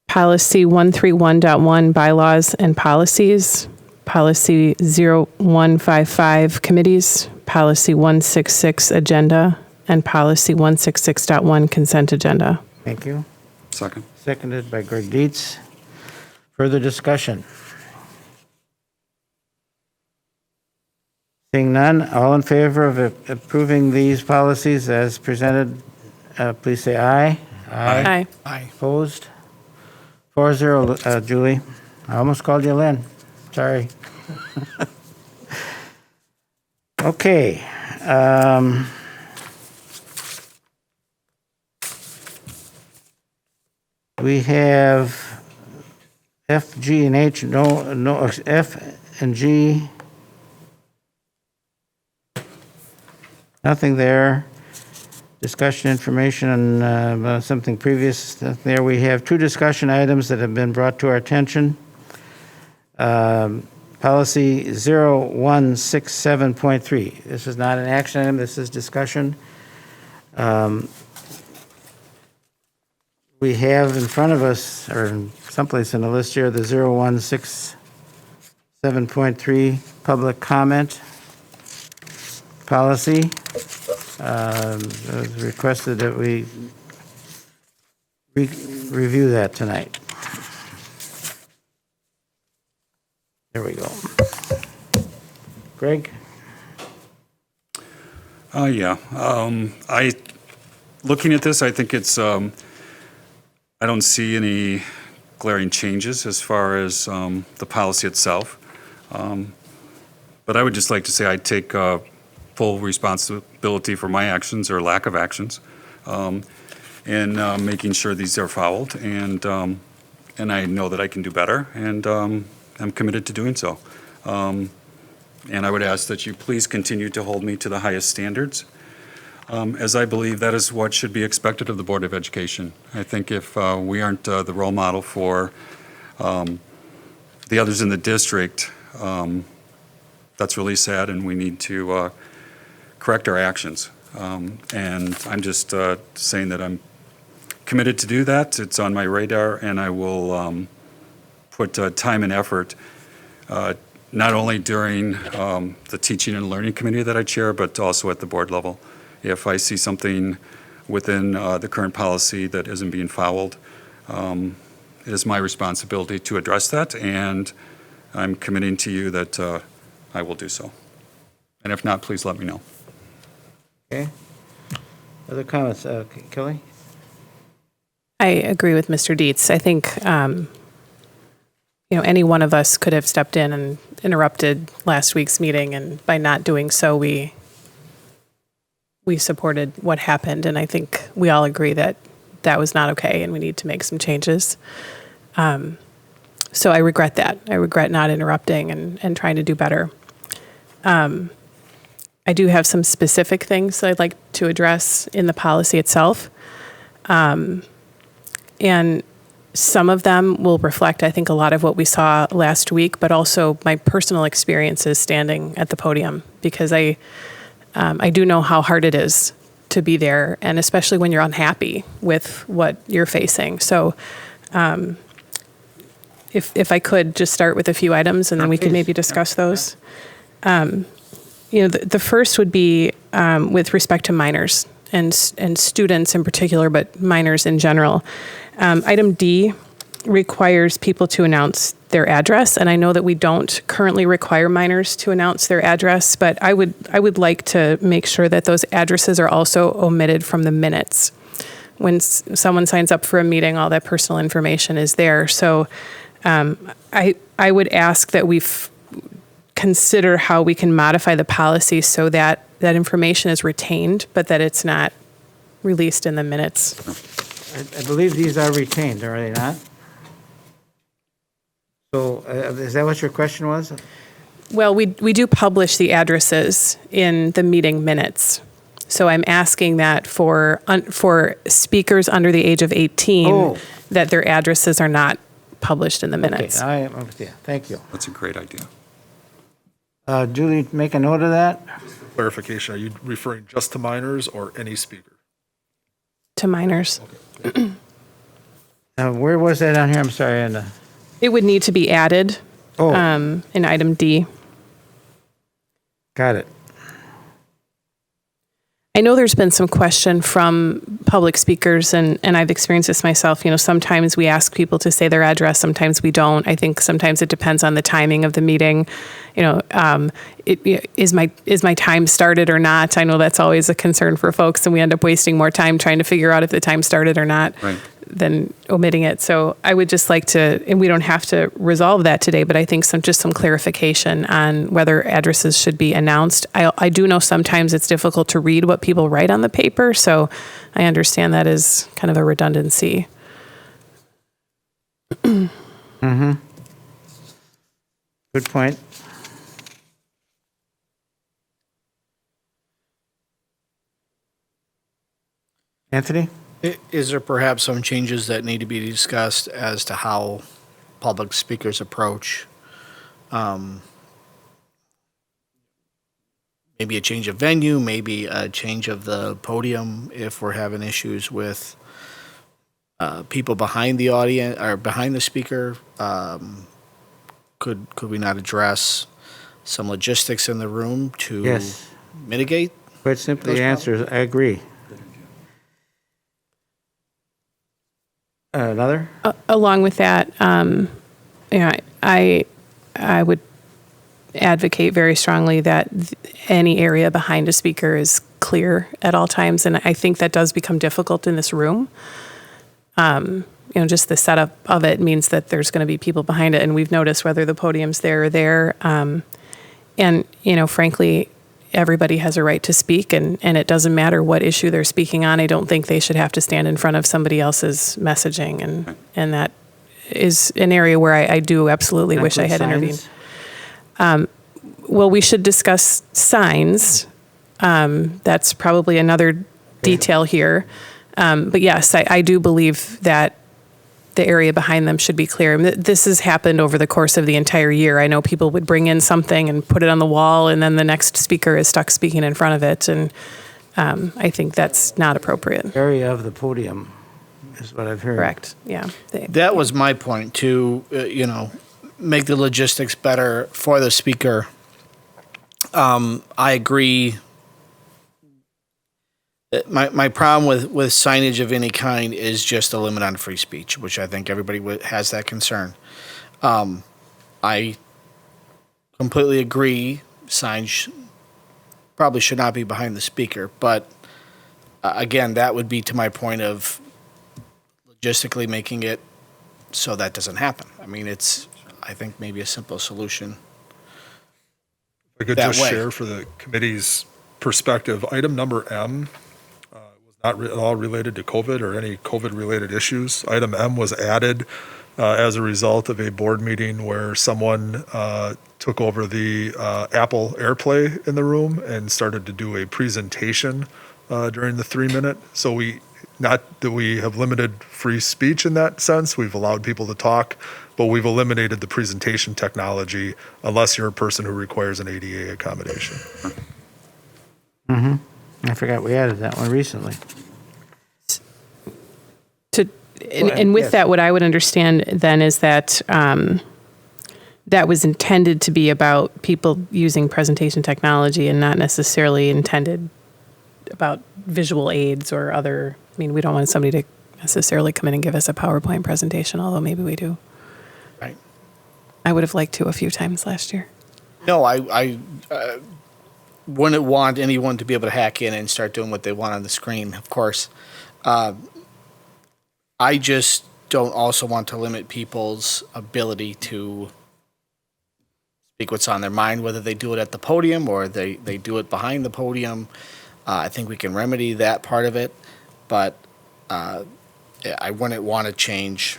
policy 131.1 bylaws and policies, policy 0155 committees, policy 166 agenda, and policy 166.1 consent agenda. Thank you. Second. Seconded by Greg Dietz. Further discussion? Seeing none, all in favor of approving these policies as presented, please say aye. Aye. Aye. Opposed? 4-0, Julie. I almost called you Lynn. Sorry. Okay. We have F, G, and H, no, F and G. Nothing there. Discussion information on about something previous. There we have 2 discussion items that have been brought to our attention. Policy 0167.3. This is not an action item, this is discussion. We have in front of us, or someplace in the list here, the 0167.3 public comment policy. It was requested that we review that tonight. There we go. Greg? Yeah. Looking at this, I think it's, I don't see any glaring changes as far as the policy itself. But I would just like to say I take full responsibility for my actions or lack of actions in making sure these are followed. And I know that I can do better, and I'm committed to doing so. And I would ask that you please continue to hold me to the highest standards, as I believe that is what should be expected of the Board of Education. I think if we aren't the role model for the others in the district, that's really sad, and we need to correct our actions. And I'm just saying that I'm committed to do that. It's on my radar, and I will put time and effort, not only during the teaching and learning committee that I chair, but also at the board level. If I see something within the current policy that isn't being followed, it is my responsibility to address that, and I'm committing to you that I will do so. And if not, please let me know. Okay. Other comments? Kelly? I agree with Mr. Dietz. I think, any one of us could have stepped in and interrupted last week's meeting, and by not doing so, we supported what happened, and I think we all agree that that was not okay, and we need to make some changes. So I regret that. I regret not interrupting and trying to do better. I do have some specific things that I'd like to address in the policy itself. And some of them will reflect, I think, a lot of what we saw last week, but also my personal experiences standing at the podium, because I do know how hard it is to be there, and especially when you're unhappy with what you're facing. So if I could just start with a few items, and then we could maybe discuss those. The first would be with respect to minors and students in particular, but minors in general. Item D requires people to announce their address, and I know that we don't currently require minors to announce their address, but I would like to make sure that those addresses are also omitted from the minutes. When someone signs up for a meeting, all that personal information is there. So I would ask that we consider how we can modify the policy so that that information is retained, but that it's not released in the minutes. I believe these are retained, are they not? So is that what your question was? Well, we do publish the addresses in the meeting minutes. So I'm asking that for speakers under the age of 18, that their addresses are not published in the minutes. Okay, thank you. That's a great idea. Julie, make a note of that. clarification, are you referring just to minors or any speaker? To minors. Where was that on here? I'm sorry. It would need to be added in item D. Got it. I know there's been some question from public speakers, and I've experienced this myself. You know, sometimes we ask people to say their address, sometimes we don't. I think sometimes it depends on the timing of the meeting. You know, is my time started or not? I know that's always a concern for folks, and we end up wasting more time trying to figure out if the time started or not. Right. Than omitting it. So I would just like to, and we don't have to resolve that today, but I think some clarification on whether addresses should be announced. I do know sometimes it's difficult to read what people write on the paper, so I understand that is kind of a redundancy. Mm-hmm. Good point. Anthony? Is there perhaps some changes that need to be discussed as to how public speakers approach maybe a change of venue, maybe a change of the podium if we're having issues with people behind the audience or behind the speaker? Could we not address some logistics in the room to mitigate? Quite simply, the answer is I agree. Another? Along with that, I would advocate very strongly that any area behind a speaker is clear at all times, and I think that does become difficult in this room. Just the setup of it means that there's going to be people behind it, and we've noticed whether the podium's there or there. And frankly, everybody has a right to speak, and it doesn't matter what issue they're speaking on. I don't think they should have to stand in front of somebody else's messaging, and that is an area where I do absolutely wish I had intervened. Well, we should discuss signs. That's probably another detail here. But yes, I do believe that the area behind them should be clear. This has happened over the course of the entire year. I know people would bring in something and put it on the wall, and then the next speaker is stuck speaking in front of it, and I think that's not appropriate. Area of the podium is what I've heard. Correct, yeah. That was my point, to, make the logistics better for the speaker. I agree. My problem with signage of any kind is just a limit on free speech, which I think everybody has that concern. I completely agree. Signs probably should not be behind the speaker, but again, that would be to my point of logistically making it so that doesn't happen. I mean, I think maybe a simple solution. I could just share for the committee's perspective, item number M was not at all related to COVID or any COVID-related issues. Item M was added as a result of a board meeting where someone took over the Apple AirPlay in the room and started to do a presentation during the 3-minute. So not that we have limited free speech in that sense, we've allowed people to talk, but we've eliminated the presentation technology unless you're a person who requires an ADA accommodation. Mm-hmm. I forgot we added that one recently. And with that, what I would understand then is that that was intended to be about people using presentation technology and not necessarily intended about visual aids or other. I mean, we don't want somebody to necessarily come in and give us a PowerPoint presentation, although maybe we do. Right. I would have liked to a few times last year. No, I wouldn't want anyone to be able to hack in and start doing what they want on the screen, of course. I just don't also want to limit people's ability to speak what's on their mind, whether they do it at the podium or they do it behind the podium. I think we can remedy that part of it, but I wouldn't want to change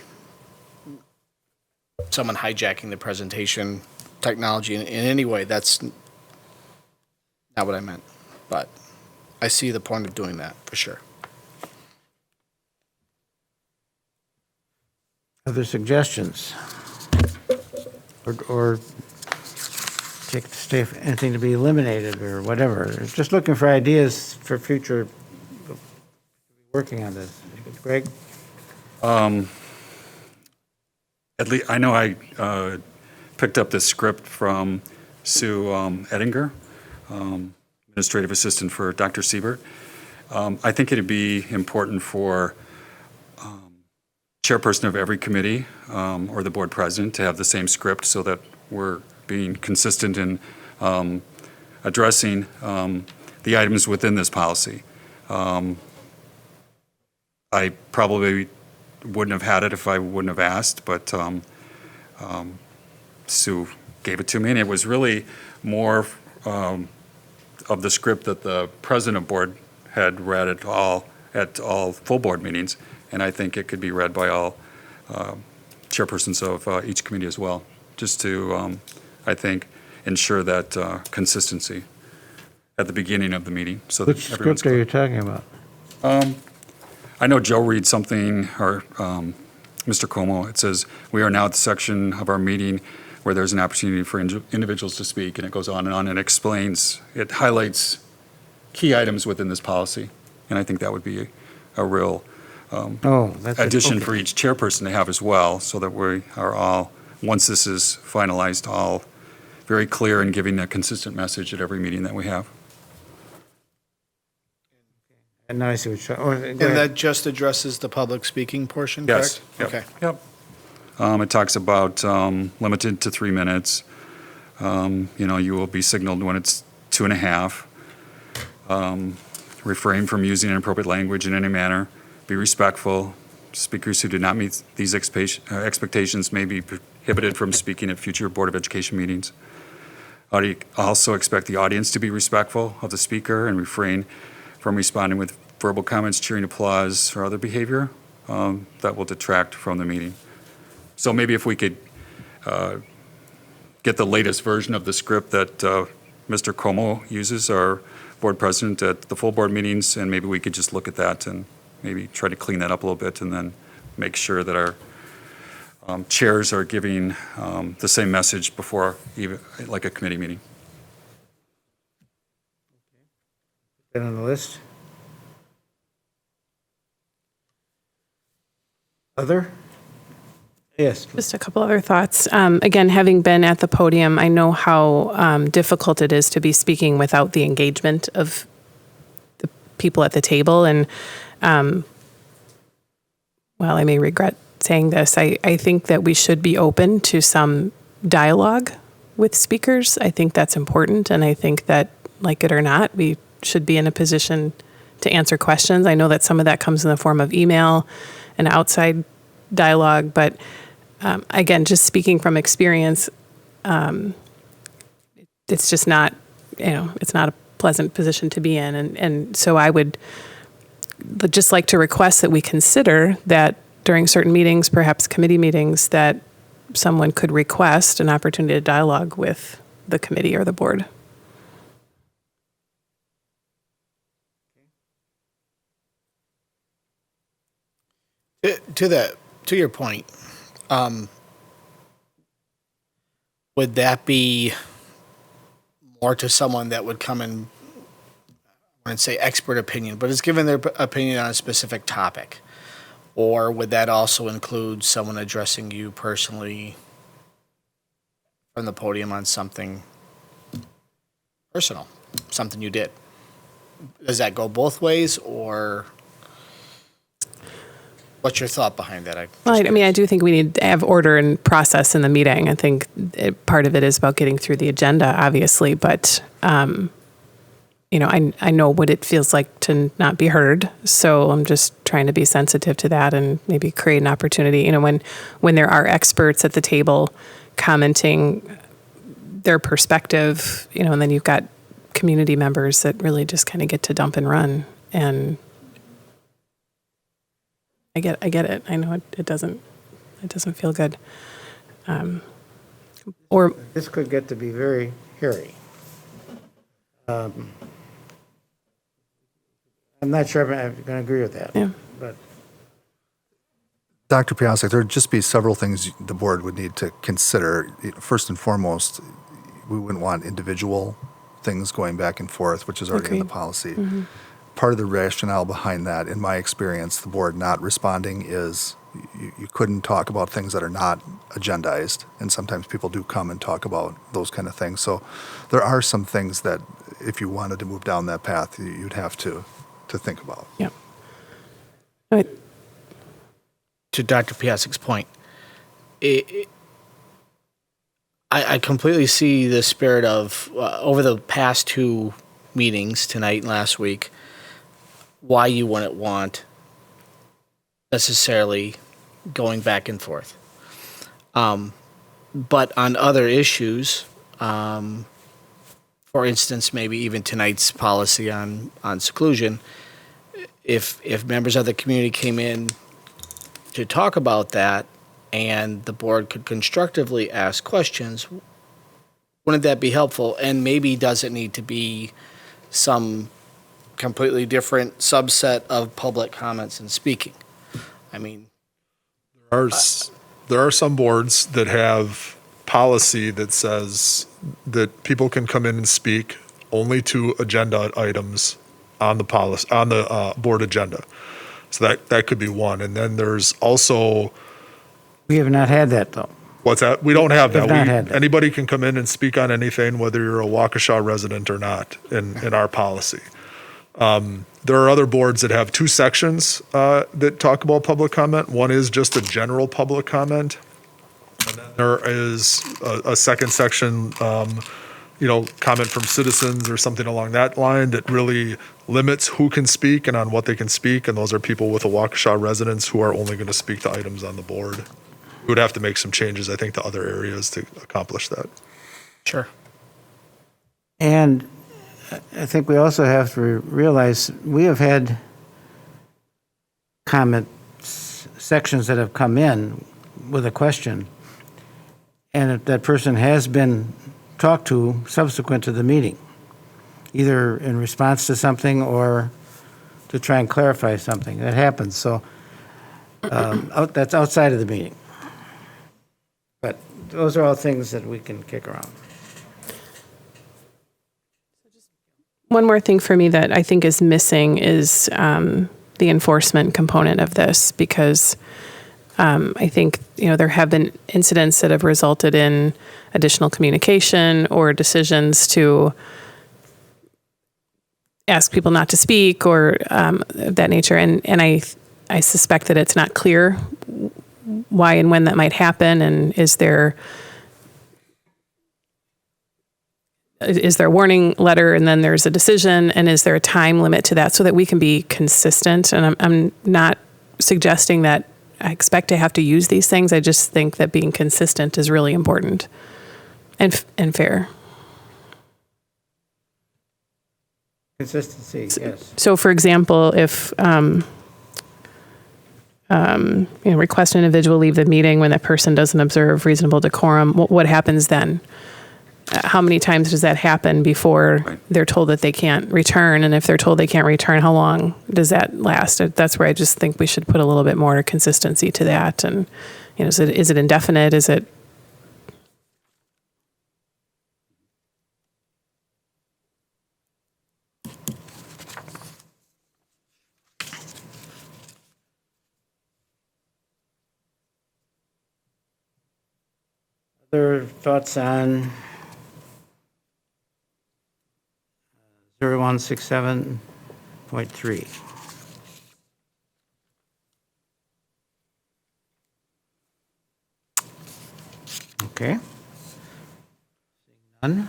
someone hijacking the presentation technology in any way. That's not what I meant, but I see the point of doing that for sure. Other suggestions or anything to be eliminated or whatever. Just looking for ideas for future working on this. Greg? At least, I know I picked up this script from Sue Ettinger, administrative assistant for Dr. Siebert. I think it'd be important for chairperson of every committee or the board president to have the same script so that we're being consistent in addressing the items within this policy. I probably wouldn't have had it if I wouldn't have asked, but Sue gave it to me, and it was really more of the script that the president of board had read at all full board meetings, and I think it could be read by all chairpersons of each committee as well, just to, I think, ensure that consistency at the beginning of the meeting. So Which that everyone's script are you talking about? I know Joe reads something, or Mr. Como, it says, "We are now at the section of our meeting where there's an opportunity for individuals to speak," and it goes on, and it explains, it highlights key items within this policy, and I think that would be a real addition for each chairperson to have as well, so that we are all, once this is finalized, all very clear and giving a consistent message at every meeting that we have. And now I see what you're, And that just addresses the public speaking portion, Yes. correct? Yep. Okay. Yep. It talks about limited to 3 minutes. You will be signaled when it's 2.5. Refrain from using inappropriate language in any manner. Be respectful. Speakers who do not meet these expectations may be prohibited from speaking at future Board of Education meetings. Also expect the audience to be respectful of the speaker and refrain from responding with verbal comments, cheering, applause, or other behavior that will detract from the meeting. So maybe if we could get the latest version of the script that Mr. Como uses, our board president, at the full board meetings, and maybe we could just look at that and maybe try to clean that up a little bit, and then make sure that our chairs are giving the same message before even like a committee meeting. Been on the list. Other? Yes. Just a couple other thoughts. Again, having been at the podium, I know how difficult it is to be speaking without the engagement of the people at the table. And while I may regret saying this, I think that we should be open to some dialogue with speakers. I think that's important. And I think that, like it or not, we should be in a position to answer questions. I know that some of that comes in the form of email and outside dialogue, but again, just speaking from experience, it's just not, it's not a pleasant position to be in. And so I would just like to request that we consider that during certain meetings, perhaps committee meetings, that someone could request an opportunity to dialogue with the committee or the board. To your point, would that be more to someone that would come in, I wouldn't say expert opinion, but is given their opinion on a specific topic? Or would that also include someone addressing you personally from the podium on something personal, something you did? Does that go both ways, or what's your thought behind that? Well, I mean, I do think we need to have order and process in the meeting. I think part of it is about getting through the agenda, obviously, but I know what it feels like to not be heard. So I'm just trying to be sensitive to that and maybe create an opportunity. When there are experts at the table commenting their perspective, and then you've got community members that really just kind of get to dump and run. And I get it. I know it doesn't feel good. Or this could get to be very hairy. I'm not sure I'm going to agree with that. Yeah. But Dr. Piasek, there would just be several things the board would need to consider. First and foremost, we wouldn't want individual things going back and forth, which is already in the Agreed. policy. Mhm. Part of the rationale behind that, in my experience, the board not responding is you couldn't talk about things that are not agendized, and sometimes people do come and talk about those kind of things. So there are some things that if you wanted to move down that path, you'd have to think about. Yep. To Dr. Piasek's point, I completely see the spirit of, over the past two meetings, tonight and last week, why you wouldn't want necessarily going back and forth. But on other issues, for instance, maybe even tonight's policy on seclusion, if members of the community came in to talk about that and the board could constructively ask questions, wouldn't that be helpful? And maybe does it need to be some completely different subset of public comments and speaking? I mean, There are some boards that have policy that says that people can come in and speak only to agenda items on the policy, on the board agenda. So that could be one. And then there's also. We have not had that, though. What's that? We don't have that. We've not had that. Anybody can come in and speak on anything, whether you're a Waukesha resident or not, in our policy. There are other boards that have two sections that talk about public comment. One is just a general public comment. And then there is a second section, comment from citizens or something along that line that really limits who can speak and on what they can speak. And those are people with a Waukesha residence who are only going to speak to items on the board. We would have to make some changes, I think, to other areas to accomplish that. Sure. And I think we also have to realize we have had comment sections that have come in with a question, and if that person has been talked to subsequent to the meeting, either in response to something or to try and clarify something. That happens. So that's outside of the meeting. But those are all things that we can kick around. One more thing for me that I think is missing is the enforcement component of this, because I think, there have been incidents that have resulted in additional communication or decisions to ask people not to speak or of that nature. And I suspect that it's not clear why and when that might happen, and is there a warning letter and then there's a decision, and is there a time limit to that so that we can be consistent? And I'm not suggesting that I expect to have to use these things. I just think that being consistent is really important and fair. Consistency, yes. So, for example, if request an individual leave the meeting when that person doesn't observe reasonable decorum, what happens then? How many times does that happen before they're told that they can't return? And if they're told they can't return, how long does that last? That's where I just think we should put a little bit more consistency to that. And, is it indefinite? Is it? Other thoughts on 0167.3? Okay. None.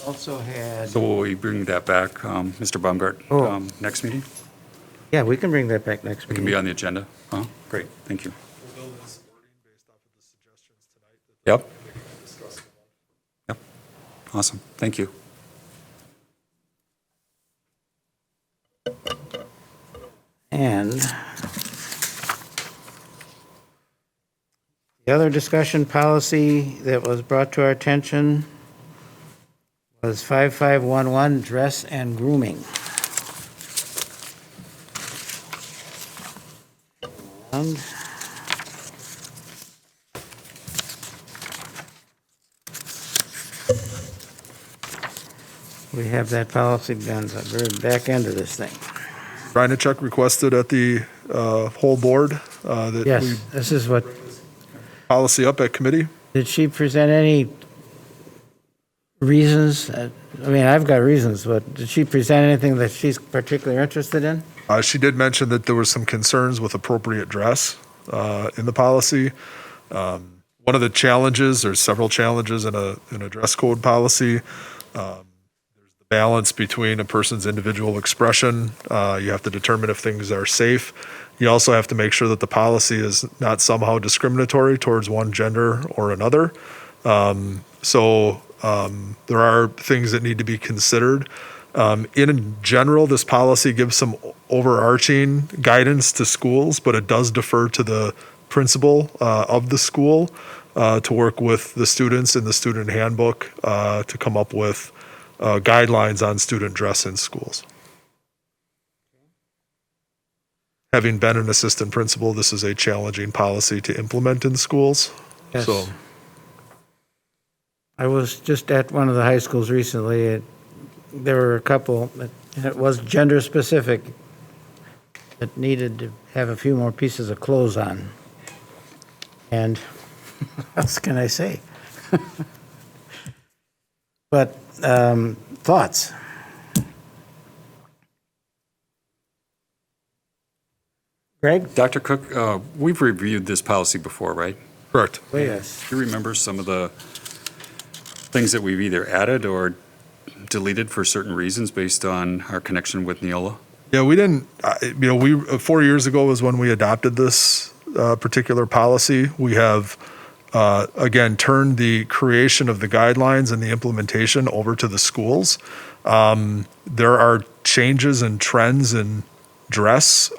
Also had. So will we bring that back, Mr. Baumgart, next meeting? Yeah, we can bring that back next It meeting. can be on the agenda. Oh, great. Thank you. Yep. Yep. Awesome. Thank you. And the other discussion policy that was brought to our attention was 5511, Dress and Grooming. And We have that policy done, the very back end of this thing. Reinacek requested at the whole board that Yes, we this is what, policy up at committee. did she present any reasons? I mean, I've got reasons, but did she present anything that she's particularly interested in? She did mention that there was some concerns with appropriate dress in the policy. One of the challenges, there's several challenges in a dress code policy. There's the balance between a person's individual expression. You have to determine if things are safe. You also have to make sure that the policy is not somehow discriminatory towards one gender or another. So there are things that need to be considered. In general, this policy gives some overarching guidance to schools, but it does defer to the principal of the school to work with the students in the student handbook to come up with guidelines on student dress in schools. Having been an assistant principal, this is a challenging policy to implement in schools. Yes. So I was just at one of the high schools recently. There were a couple, and it was gender specific, that needed to have a few more pieces of clothes on. And what else can I say? But thoughts? Greg? Dr. Cook, we've reviewed this policy before, right? Correct. Oh, yes. Do you remember some of the things that we've either added or deleted for certain reasons based on our connection with Neola? Yeah, we didn't, 4 years ago was when we adopted this particular policy. We have, again, turned the creation of the guidelines and the implementation over to the schools. There are changes and trends in dress,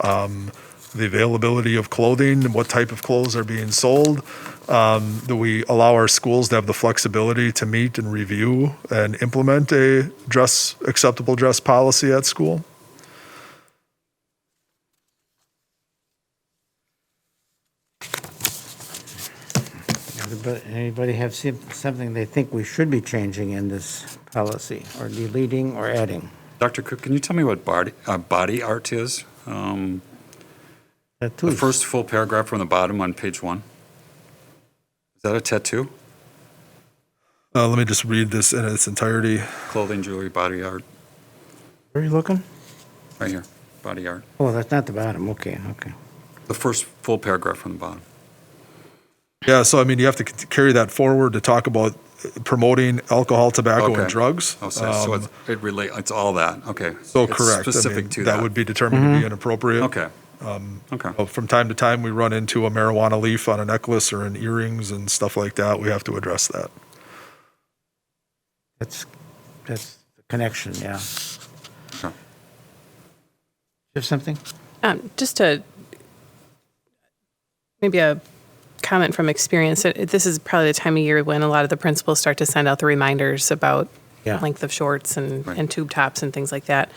the availability of clothing, what type of clothes are being sold, that we allow our schools to have the flexibility to meet and review and implement a acceptable dress policy at school. Anybody have something they think we should be changing in this policy, or deleting or adding? Dr. Cook, can you tell me what body art is? The first full paragraph from the bottom on page 1. Is that a tattoo? Let me just read this in its entirety. Clothing, jewelry, body art. Where are you looking? Right here, body art. Oh, that's not the bottom. Okay. The first full paragraph from the bottom. Yeah, so I mean, you have to carry that forward to talk about promoting alcohol, tobacco, and drugs. Oh, so it's all that. Okay. So it's correct. Specific to that would be determined to be inappropriate. Okay. From time to time, we run into a marijuana leaf on a necklace or in earrings and stuff like that. We have to address that. That's the connection, yeah. Okay. You have something? Just maybe a comment from experience. This is probably the time of year when a lot of the principals start to send out the reminders about length of shorts and tube tops and things like that.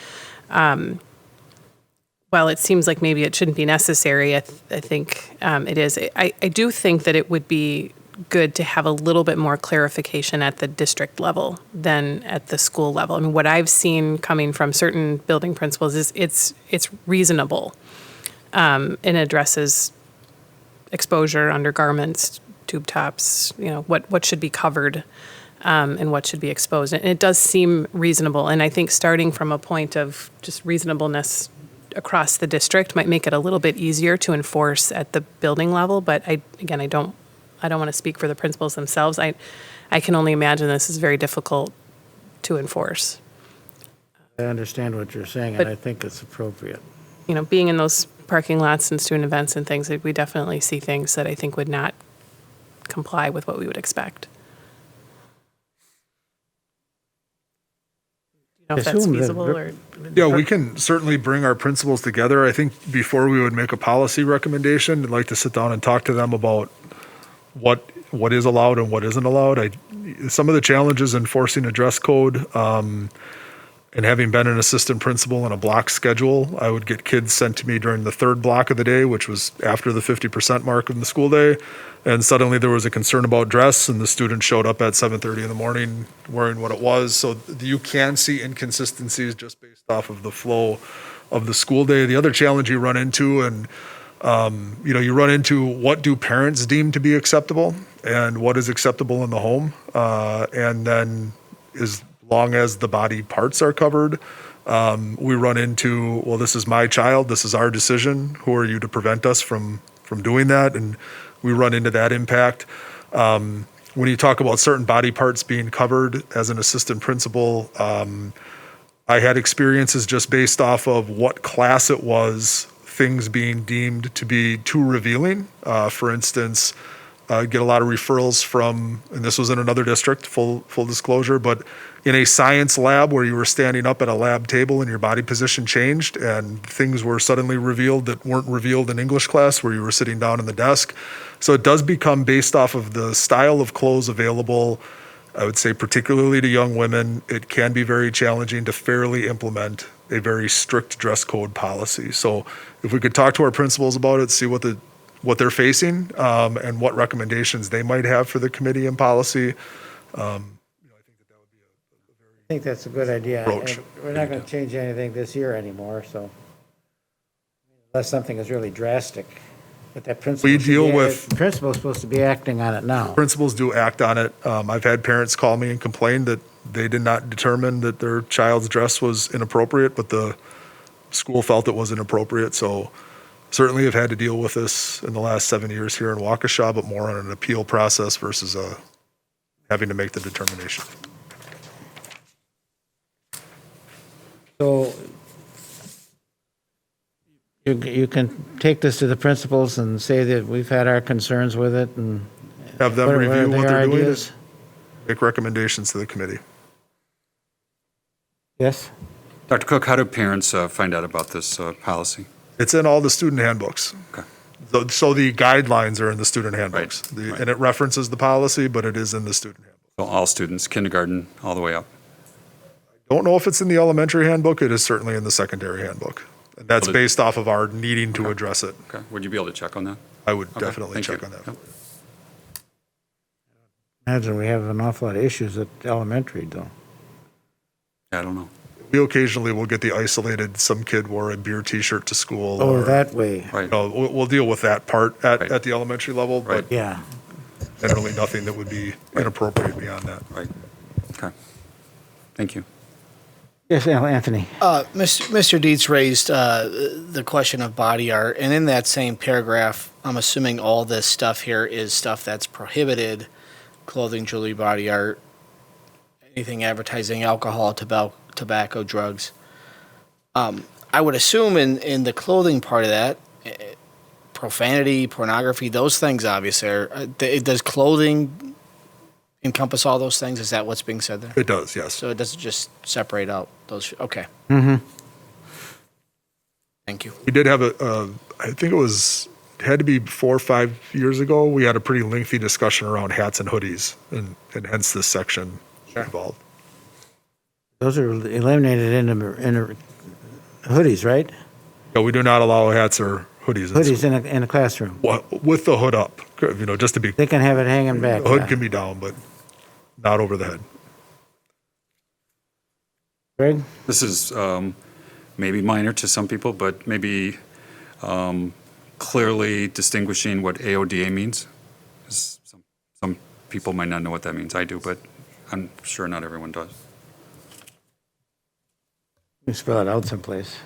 While it seems like maybe it shouldn't be necessary, I think it is. I do think that it would be good to have a little bit more clarification at the district level than at the school level. I mean, what I've seen coming from certain building principals is it's reasonable and addresses exposure, undergarments, tube tops, what should be covered and what should be exposed. And it does seem reasonable. And I think starting from a point of just reasonableness across the district might make it a little bit easier to enforce at the building level. But I don't want to speak for the principals themselves. I can only imagine this is very difficult to enforce. I understand what you're saying, and I think it's appropriate. Being in those parking lots and student events and things, we definitely see things that I think would not comply with what we would expect. Do you know if that's feasible? Yeah, we can certainly bring our principals together. I think before we would make a policy recommendation, I'd like to sit down and talk to them about what is allowed and what isn't allowed. Some of the challenges enforcing a dress code, And having been an assistant principal in a block schedule, I would get kids sent to me during the third block of the day, which was after the 50% mark of the school day. And suddenly there was a concern about dress, and the student showed up at 7:30 in the morning wearing what it was. So you can see inconsistencies just based off of the flow of the school day. The other challenge you run into, and you run into what do parents deem to be acceptable and what is acceptable in the home. And then as long as the body parts are covered, we run into, well, this is my child, this is our decision. Who are you to prevent us from doing that? And we run into that impact. When you talk about certain body parts being covered as an assistant principal, I had experiences just based off of what class it was, things being deemed to be too revealing. For instance, get a lot of referrals from, and this was in another district, full disclosure, but in a science lab where you were standing up at a lab table and your body position changed and things were suddenly revealed that weren't revealed in English class where you were sitting down in the desk. So it does become based off of the style of clothes available. I would say particularly to young women, it can be very challenging to fairly implement a very strict dress code policy. So if we could talk to our principals about it, see what they're facing, and what recommendations they might have for the committee and policy. I think that's a good idea. Approach. And we're not going to change anything this year anymore, so unless something is really drastic. But that principal, the principal is supposed to be acting on it now. Principals do act on it. I've had parents call me and complain that they did not determine that their child's dress was inappropriate, but the school felt it was inappropriate. So certainly have had to deal with this in the last 7 years here in Waukesha, but more on an appeal process versus having to make the determination. So you can take this to the principals and say that we've had our concerns with it and have them review what they're doing ideas? and make recommendations to the committee. Yes? Dr. Cook, how do parents find out about this policy? It's in all the student handbooks. Okay. So the guidelines are in the student handbooks. Right. And it references the policy, but it is in the student handbook. So all students, kindergarten, all the way up? Don't know if it's in the elementary handbook. It is certainly in the secondary handbook. And that's based off of our needing to address it. Okay. Would you be able to check on that? I would definitely check on that. Yep. Imagine we have an awful lot of issues at elementary, though. Yeah, I don't know. We occasionally will get the isolated, some kid wore a beer t-shirt to school. Oh, that way. Right. We'll deal with that part at the elementary level, Right. but Yeah. generally nothing that would be inappropriate beyond that. Right. Okay. Thank you. Yes, Anthony. Mr. Dietz raised the question of body art, and in that same paragraph, I'm assuming all this stuff here is stuff that's prohibited: clothing, jewelry, body art, anything advertising alcohol, tobacco, drugs. I would assume in the clothing part of that, profanity, pornography, those things obviously are. Does clothing encompass all those things? Is that what's being said there? It does, yes. So it doesn't just separate out those. Okay. Mm-hmm. Thank you. We did have I think it had to be 4 or 5 years ago, we had a pretty lengthy discussion around hats and hoodies, and hence this section involved. Those are eliminated in the hoodies, right? No, we do not allow hats or hoodies. Hoodies in a classroom. With the hood up, just to be. They can have it hanging back. The hood yeah. can be down, but not over the head. Greg? This is maybe minor to some people, but maybe clearly distinguishing what AODA means. Some people might not know what that means. I do, but I'm sure not everyone does. You spell it out someplace.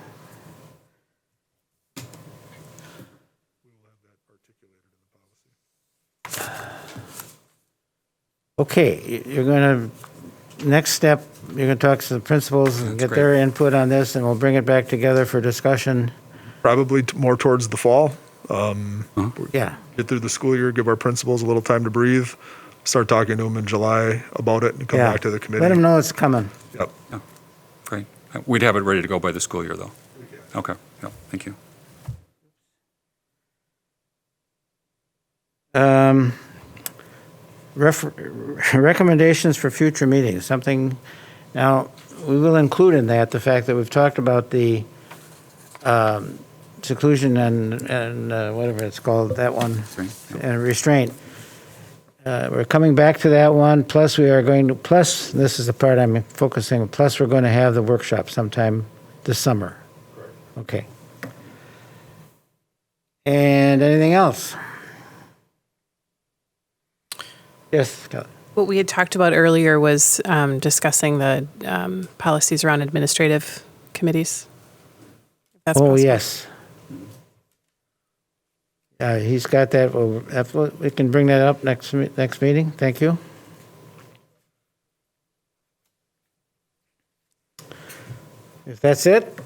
Okay, you're going to, next step, you're going to talk to the principals and get their input on this, and we'll bring it back together for discussion. Probably more towards the fall. Yeah. Get through the school year, give our principals a little time to breathe, start talking to them in July about it, and come back to the committee. Let them know it's coming. Yep. Yeah. Great. We'd have it ready to go by the school year, though. Okay. Yeah. Thank you. Recommendations for future meetings, something Now, we will include in that the fact that we've talked about the seclusion and whatever it's called, that one, and restraint. We're coming back to that one, plus we are going to, plus, this is the part I'm focusing, plus we're going to have the workshop sometime this summer. Okay. And anything else? Yes, Kelly. What we had talked about earlier was discussing the policies around administrative committees. If that's Oh, possible. yes. He's got that. We can bring that up next meeting. Thank you. If that's it,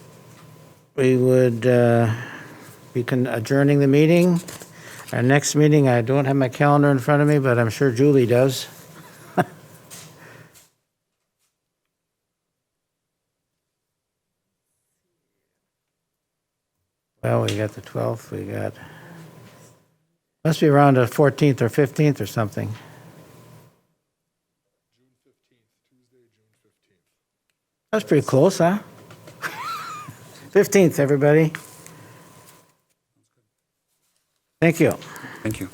we would be adjourning the meeting. Our next meeting, I don't have my calendar in front of me, but I'm sure Julie does. Well, we got the 12th, we got, must be around the 14th or 15th or something. That's pretty close, huh? 15th, everybody. Thank you. Thank you.